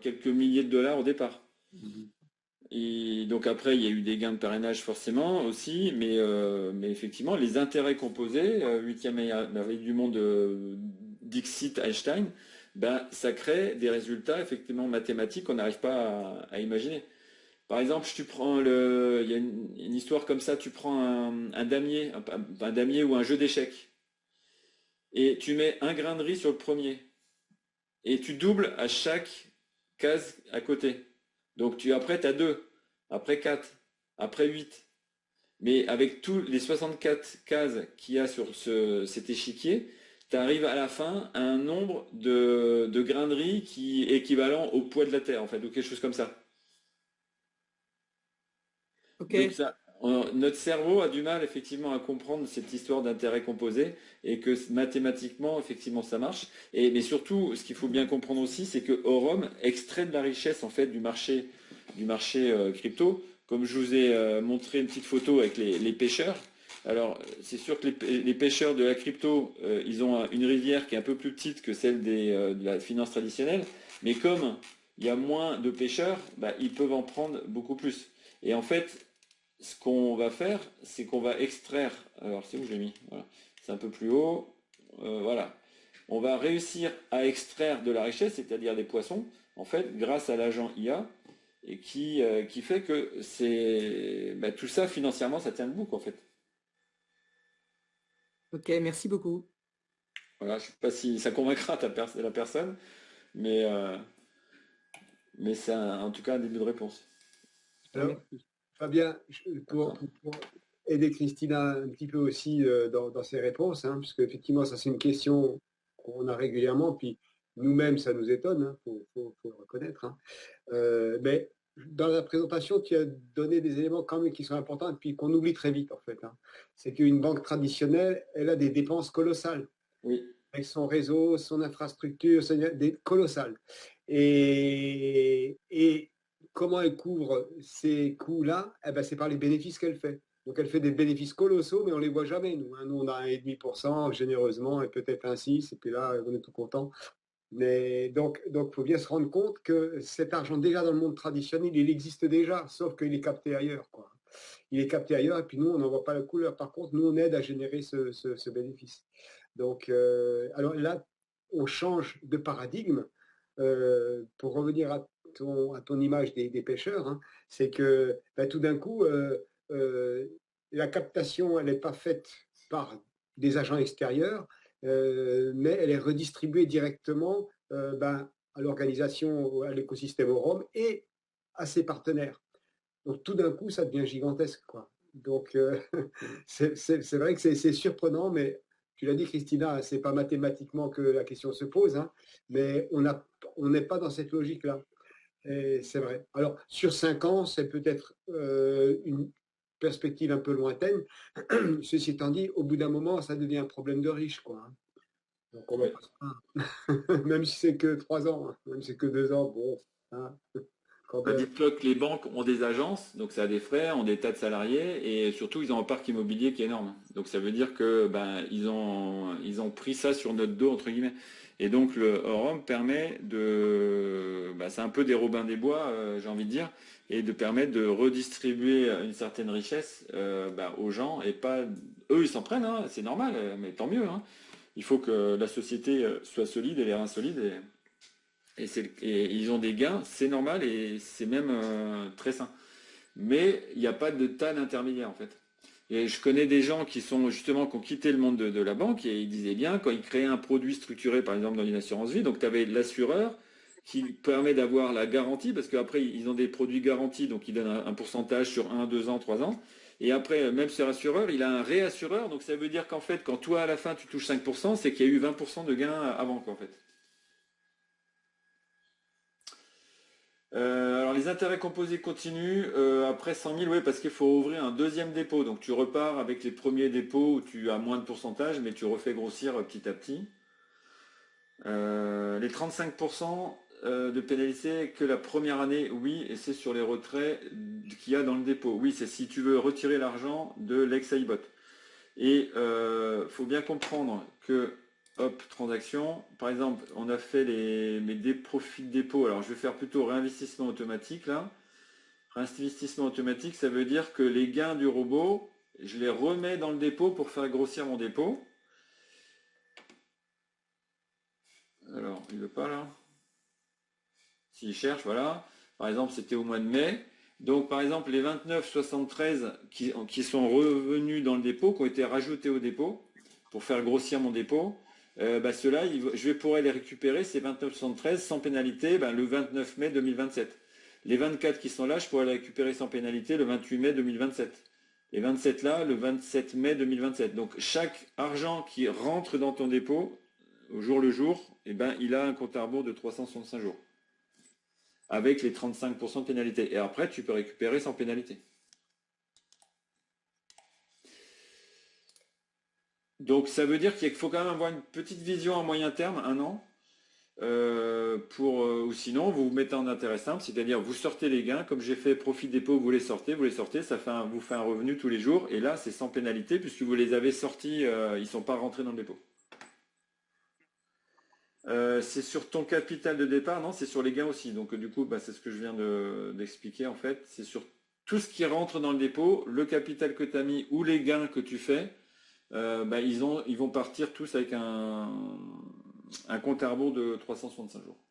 quelques milliers de dollars au départ. Et donc après, il y a eu des gains de parrainage forcément aussi, mais effectivement, les intérêts composés, huitième merveille du monde, Dixit Einstein, ça crée des résultats effectivement mathématiques qu'on n'arrive pas à imaginer. Par exemple, il y a une histoire comme ça, tu prends un damier, un damier ou un jeu d'échecs, et tu mets un grain de riz sur le premier, et tu doubles à chaque case à côté. Donc après, tu as 2, après 4, après 8. Mais avec tous les 64 cases qu'il y a sur cet échiquier, tu arrives à la fin à un nombre de grains de riz qui est équivalent au poids de la Terre, en fait, ou quelque chose comme ça. Ok. Donc notre cerveau a du mal effectivement à comprendre cette histoire d'intérêt composé et que mathématiquement, effectivement, ça marche. Mais surtout, ce qu'il faut bien comprendre aussi, c'est que Aurum extrait de la richesse en fait du marché crypto. Comme je vous ai montré une petite photo avec les pêcheurs. Alors, c'est sûr que les pêcheurs de la crypto, ils ont une rivière qui est un peu plus petite que celle de la finance traditionnelle, mais comme il y a moins de pêcheurs, bah, ils peuvent en prendre beaucoup plus. Et en fait, ce qu'on va faire, c'est qu'on va extraire. Alors, c'est où j'ai mis? Voilà. C'est un peu plus haut. Voilà. On va réussir à extraire de la richesse, c'est-à-dire des poissons, en fait, grâce à l'agent IA, et qui fait que tout ça, financièrement, ça tient debout, quoi, en fait. Ok, merci beaucoup. Voilà, je ne sais pas si ça convaincra la personne, mais, euh, mais c'est en tout cas un début de réponse. Alors, Fabien, pour aider Christina un petit peu aussi dans ses réponses, hein, puisque effectivement, ça c'est une question qu'on a régulièrement, puis nous-mêmes, ça nous étonne, hein, faut le reconnaître. Hein. Mais dans la présentation, tu as donné des éléments quand même qui sont importants et puis qu'on oublie très vite en fait. Hein. C'est qu'une banque traditionnelle, elle a des dépenses colossales. Oui. Avec son réseau, son infrastructure, des colossales. Et comment elle couvre ces coûts-là? Eh ben, c'est par les bénéfices qu'elle fait. Donc elle fait des bénéfices colossaux, mais on ne les voit jamais, nous. Hein. Nous, on a 1,5% généreusement, et peut-être un 6, et puis là, on est tout content. Mais donc, faut bien se rendre compte que cet argent, déjà dans le monde traditionnel, il existe déjà, sauf qu'il est capté ailleurs, quoi. Il est capté ailleurs, et puis nous, on n'en voit pas la couleur. Par contre, nous, on aide à générer ce bénéfice. Donc, alors là, on change de paradigme. Pour revenir à ton image des pêcheurs, hein, c'est que tout d'un coup, la captation, elle n'est pas faite par des agents extérieurs, mais elle est redistribuée directement à l'organisation, à l'écosystème Aurum et à ses partenaires. Donc tout d'un coup, ça devient gigantesque, quoi. Donc c'est vrai que c'est surprenant, mais tu l'as dit, Christina, c'est pas mathématiquement que la question se pose, hein, mais on n'est pas dans cette logique-là. Et c'est vrai. Alors sur 5 ans, c'est peut-être une perspective un peu lointaine. Ceci étant dit, au bout d'un moment, ça devient un problème de riche, quoi. Hein. Donc on va pas se plaindre. Même si c'est que 3 ans, hein, même si c'est que 2 ans, bon. Hein, quand même. Dites-toi que les banques ont des agences, donc ça a des frais, ont des tas de salariés, et surtout ils ont un parc immobilier qui est énorme. Donc ça veut dire que ils ont pris ça sur notre dos entre guillemets. Et donc le Aurum permet c'est un peu des Robins des Bois, j'ai envie de dire, et de permettre de redistribuer une certaine richesse aux gens et pas eux ils s'en prennent, hein, c'est normal, mais tant mieux. Hein. Il faut que la société soit solide et les reins solides. Et ils ont des gains, c'est normal et c'est même très sain. Mais il n'y a pas de tas d'intermédiaires en fait. Et je connais des gens qui ont quitté le monde de la banque et ils disaient bien quand ils créaient un produit structuré, par exemple dans une assurance vie, donc tu avais l'assureur qui permet d'avoir la garantie, parce qu'après ils ont des produits garantis, donc ils donnent un pourcentage sur 1, 2 ans, 3 ans. Et après, même ce assureur, il a un réassureur, donc ça veut dire qu'en fait, quand toi à la fin tu touches 5%, c'est qu'il y a eu 20% de gains avant, quoi, en fait. Alors les intérêts composés continuent après 100 000, oui, parce qu'il faut ouvrir un deuxième dépôt. Donc tu repars avec les premiers dépôts où tu as moins de pourcentage, mais tu refais grossir petit à petit. Les 35% de pénalité que la première année, oui, et c'est sur les retraits qu'il y a dans le dépôt. Oui, c'est si tu veux retirer l'argent de l'ex-iBot. Et faut bien comprendre que hop, transaction. Par exemple, on a fait mes profits de dépôt. Alors, je vais faire plutôt réinvestissement automatique là. Réinvestissement automatique, ça veut dire que les gains du robot, je les remets dans le dépôt pour faire grossir mon dépôt. Alors, il veut pas là. S'il cherche, voilà. Par exemple, c'était au mois de mai. Donc par exemple les 29,73 qui sont revenus dans le dépôt, qui ont été rajoutés au dépôt pour faire grossir mon dépôt, ceux-là, je vais pouvoir les récupérer, ces 29,73 sans pénalité le 29 mai 2027. Les 24 qui sont là, je pourrais les récupérer sans pénalité le 28 mai 2027. Les 27 là, le 27 mai 2027. Donc chaque argent qui rentre dans ton dépôt, au jour le jour, il a un compte à rebours de 365 jours. Avec les 35% de pénalité. Et après, tu peux récupérer sans pénalité. Donc ça veut dire qu'il faut quand même avoir une petite vision à moyen terme, 1 an, ou sinon vous vous mettez en intérêt simple, c'est-à-dire vous sortez les gains, comme j'ai fait profit dépôt, vous les sortez, ça vous fait un revenu tous les jours, et là c'est sans pénalité puisque vous les avez sortis, ils ne sont pas rentrés dans le dépôt. C'est sur ton capital de départ, non, c'est sur les gains aussi. Donc du coup, c'est ce que je viens d'expliquer en fait. C'est sur tout ce qui rentre dans le dépôt, le capital que tu as mis ou les gains que tu fais, ils vont partir tous avec un compte à rebours de 365 jours.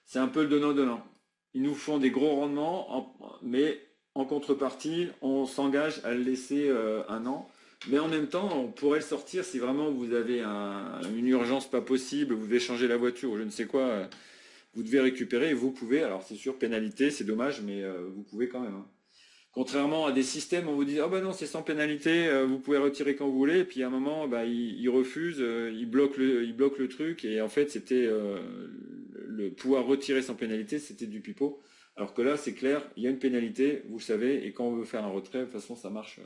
C'est un peu le donnant-donnant. Ils nous font des gros rendements, mais en contrepartie, on s'engage à le laisser 1 an. Mais en même temps, on pourrait le sortir si vraiment vous avez une urgence pas possible, vous devez changer la voiture ou je ne sais quoi, vous devez récupérer et vous pouvez. Alors c'est sûr, pénalité, c'est dommage, mais vous pouvez quand même. Contrairement à des systèmes, on vous dit « Ah non, c'est sans pénalité, vous pouvez retirer quand vous voulez », et puis à un moment, ils refusent, ils bloquent le truc, et en fait, c'était le pouvoir retirer sans pénalité, c'était du pipeau. Alors que là, c'est clair, il y a une pénalité, vous le savez, et quand on veut faire un retrait, de toute façon, ça marche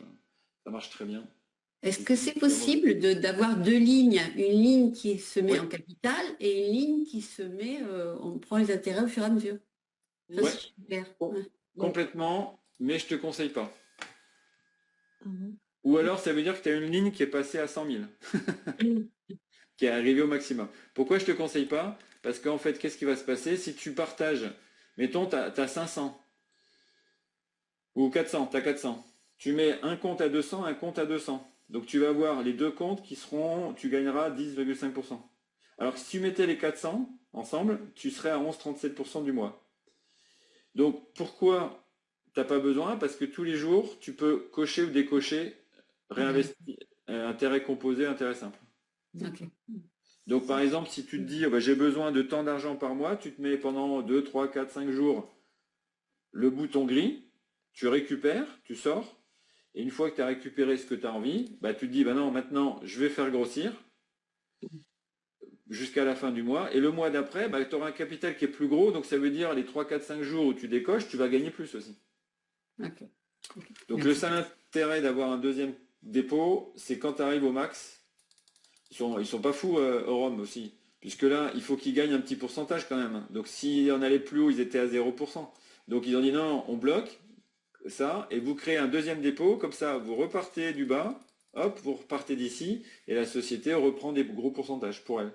très bien. Est-ce que c'est possible d'avoir 2 lignes, une ligne qui se met en capital et une ligne qui se met, on prend les intérêts au fur et à mesure? Ouais. Complètement, mais je ne te conseille pas. Ou alors ça veut dire que tu as une ligne qui est passée à 100 000, qui est arrivée au maximum. Pourquoi je ne te conseille pas? Parce qu'en fait, qu'est-ce qui va se passer si tu partages, mettons, tu as 500 ou 400, tu as 400. Tu mets un compte à 200, un compte à 200. Donc tu vas avoir les deux comptes tu gagneras 10,5%. Alors que si tu mettais les 400 ensemble, tu serais à 11,37% du mois. Donc pourquoi tu n'as pas besoin? Parce que tous les jours, tu peux cocher ou décocher, réinvestir, intérêt composé, intérêt simple. Okay. Donc par exemple, si tu te dis j'ai besoin de tant d'argent par mois, tu te mets pendant 2, 3, 4, 5 jours le bouton gris, tu récupères, tu sors. Et une fois que tu as récupéré ce que tu as envie, tu te dis, non, maintenant, je vais faire grossir jusqu'à la fin du mois. Et le mois d'après, tu auras un capital qui est plus gros. Donc, ça veut dire les 3, 4, 5 jours où tu décoches, tu vas gagner plus aussi. Okay. Donc, le seul intérêt d'avoir un deuxième dépôt, c'est quand tu arrives au max. Ils sont pas fous, Aurum aussi. Puisque là, il faut qu'ils gagnent un petit pourcentage quand même. Donc, si on allait plus haut, ils étaient à 0%. Donc, ils ont dit, non, on bloque ça, et vous créez un deuxième dépôt, comme ça vous repartez du bas, hop, vous repartez d'ici, et la société reprend des gros pourcentages pour elle.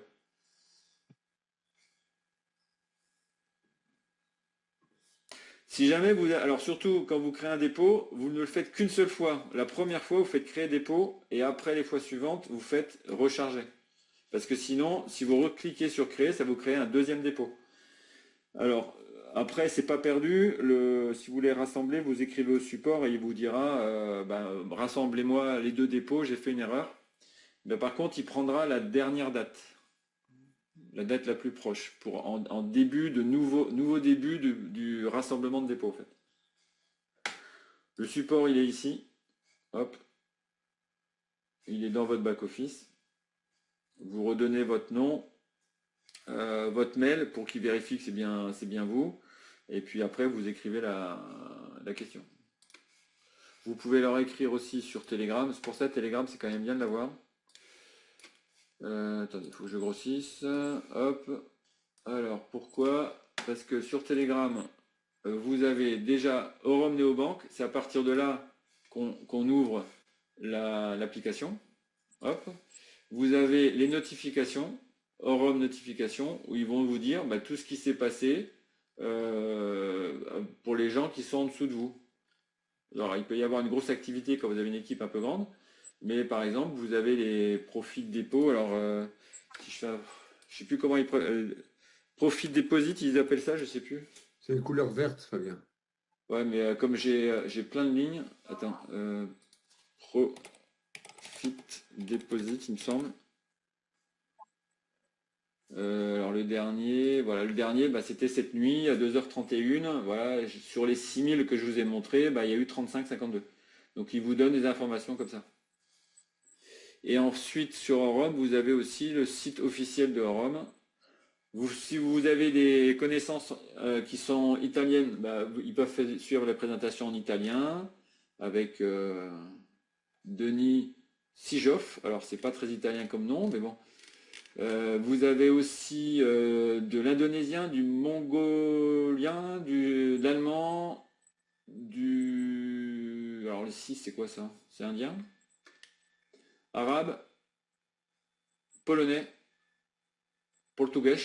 Si jamais alors surtout quand vous créez un dépôt, vous ne le faites qu'une seule fois. La première fois, vous faites créer dépôt, et après les fois suivantes, vous faites recharger. Parce que sinon, si vous recliquez sur créer, ça vous crée un deuxième dépôt. Alors, après, c'est pas perdu. Si vous voulez rassembler, vous écrivez au support et il vous dira rassemblez-moi les deux dépôts, j'ai fait une erreur. Par contre, il prendra la dernière date, la date la plus proche, pour en début de nouveau début du rassemblement de dépôts. En fait. Le support, il est ici. Hop. Il est dans votre back-office. Vous redonnez votre nom, votre mail pour qu'il vérifie que c'est bien vous. Et puis après, vous écrivez la question. Vous pouvez leur écrire aussi sur Telegram. C'est pour ça, Telegram, c'est quand même bien de l'avoir. Attendez, il faut que je grossisse. Hop. Alors, pourquoi? Parce que sur Telegram, vous avez déjà Aurum Neobank. C'est à partir de là qu'on ouvre l'application. Hop. Vous avez les notifications, Aurum Notifications, où ils vont vous dire tout ce qui s'est passé pour les gens qui sont en dessous de vous. Alors, il peut y avoir une grosse activité quand vous avez une équipe un peu grande, mais par exemple, vous avez les profits de dépôt. Alors, si je ne sais plus comment ils profit deposit, ils appellent ça, je ne sais plus. C'est une couleur verte, Fabien. Ouais, mais comme j'ai plein de lignes. Attends. Profit Deposit, il me semble. Alors le dernier, voilà, le dernier, bah, c'était cette nuit à 2h31. Voilà, sur les 6000 que je vous ai montré, bah, il y a eu 35,52. Donc il vous donne des informations comme ça. Et ensuite sur Orum, vous avez aussi le site officiel de Orum. Si vous avez des connaissances qui sont italiennes, bah, ils peuvent suivre la présentation en italien avec Denis Sijoff. Alors c'est pas très italien comme nom, mais bon. Vous avez aussi de l'indonésien, du mongolien, de l'allemand, du... Alors le 6, c'est quoi ça? C'est indien? Arabe, polonais, portugais.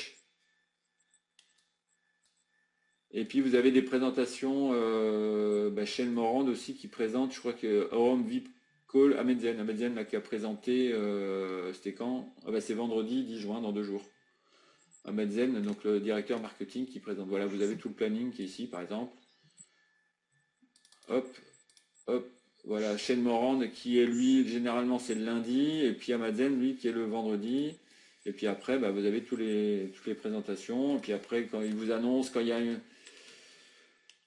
Et puis vous avez des présentations, Shane Morand aussi qui présente, je crois que Home VIP Call Amedzen. Amedzen là, qui a présenté, c'était quand? C'est vendredi 10 juin, dans 2 jours. Amedzen, donc le directeur marketing qui présente. Voilà, vous avez tout le planning qui est ici par exemple. Hop, hop, voilà, Shane Morand qui est lui, généralement c'est le lundi, et puis Amedzen, lui, qui est le vendredi. Et puis après, vous avez toutes les présentations. Et puis après, quand il vous annonce, quand il y a une...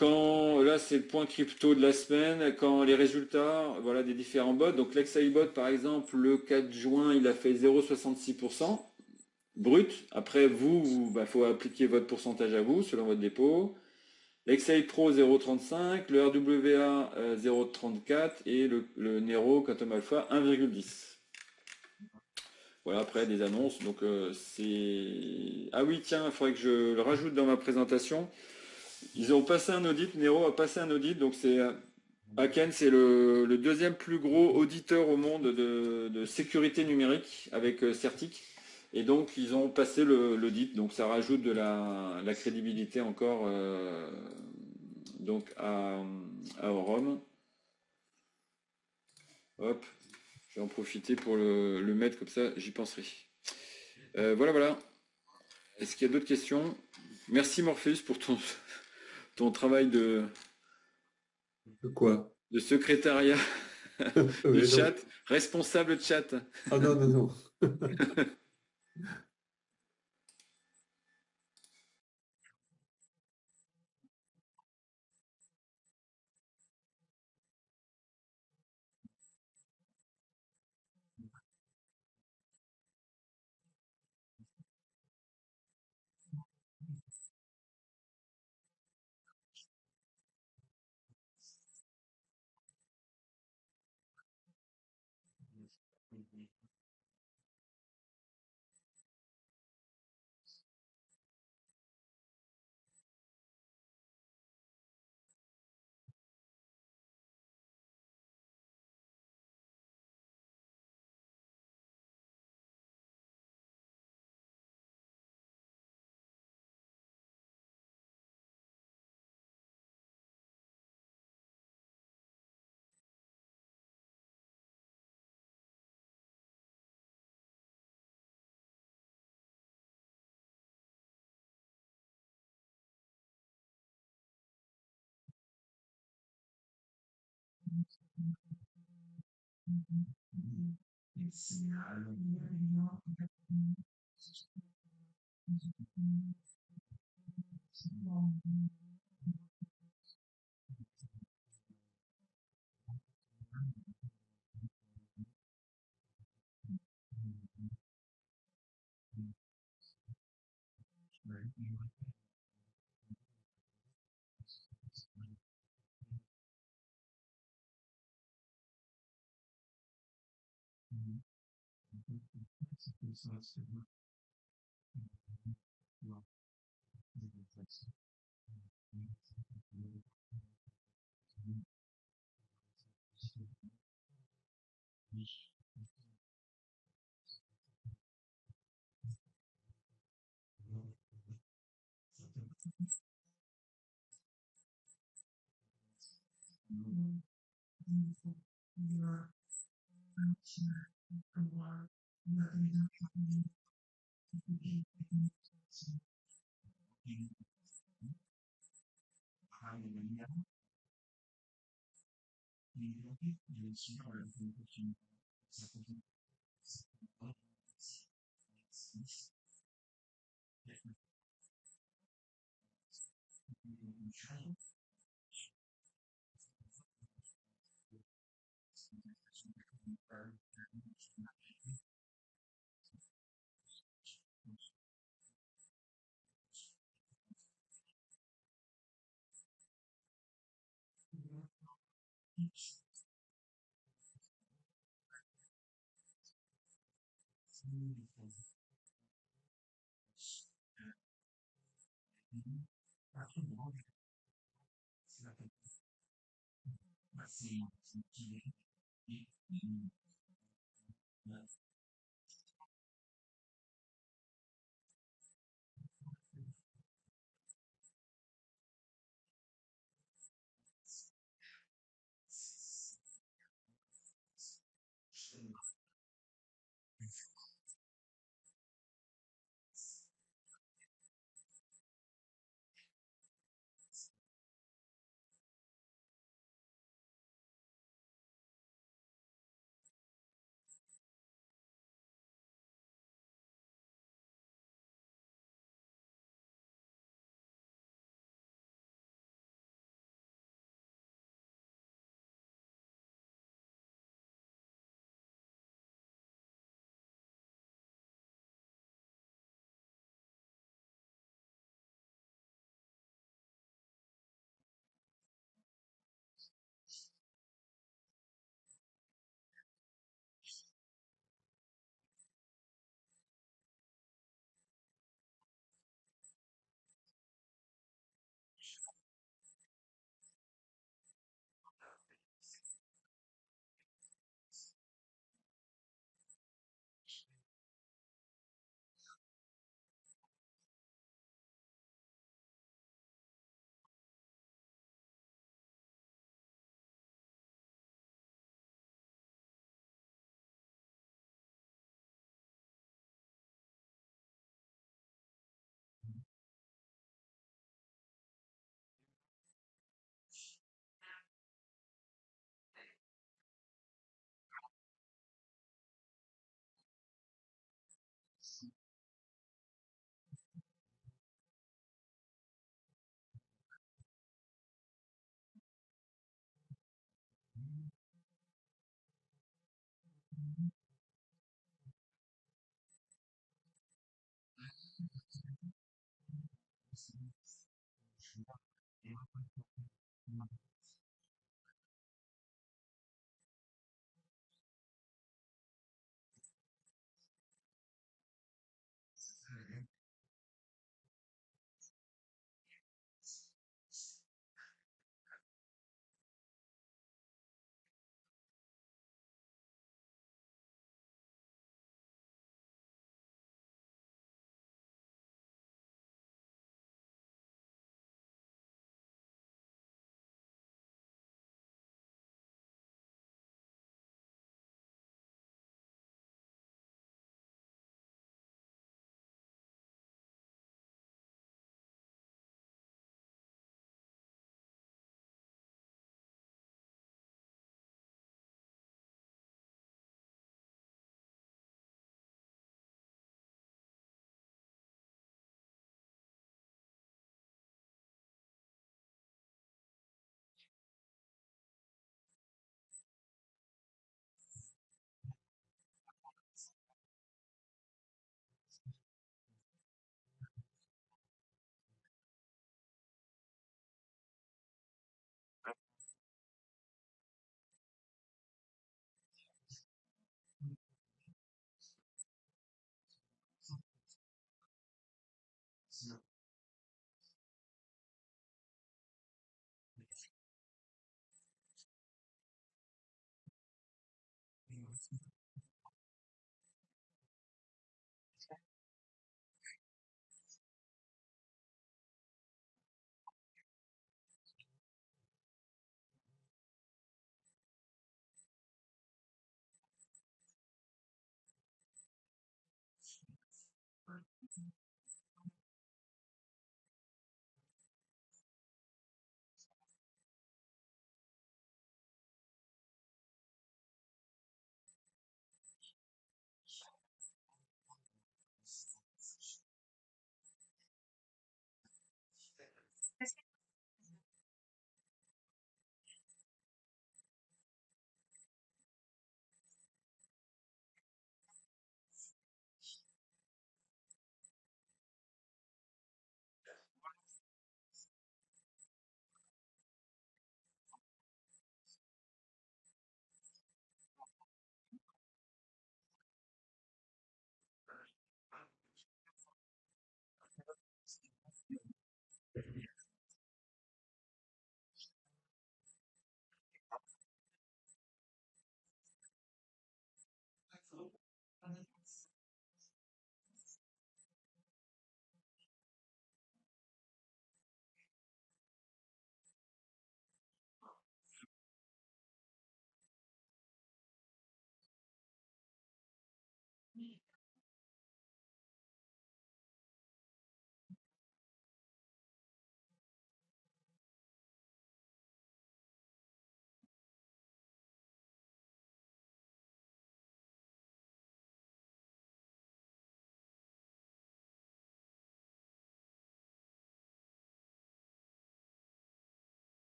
Là, c'est le point crypto de la semaine, quand les résultats, voilà, des différents bots. Donc l'XIBot, par exemple, le 4 juin, il a fait 0,66% brut. Après, vous, faut appliquer votre pourcentage à vous, selon votre dépôt. L'XI Pro 0,35, le RWA 0,34 et le Nero Quantum Alpha 1,10. Voilà, après des annonces. Donc c'est... Ah oui, tiens, il faudrait que je le rajoute dans ma présentation. Ils ont passé un audit, Nero a passé un audit, donc c'est Aken, c'est le deuxième plus gros auditeur au monde de sécurité numérique avec Certic. Et donc ils ont passé l'audit, donc ça rajoute de la crédibilité encore donc à Orum. Hop, je vais en profiter pour le mettre comme ça, j'y penserai. Voilà. Est-ce qu'il y a d'autres questions? Merci Morpheus pour ton travail de quoi? De secrétariat, de chat, responsable de chat. Ah non.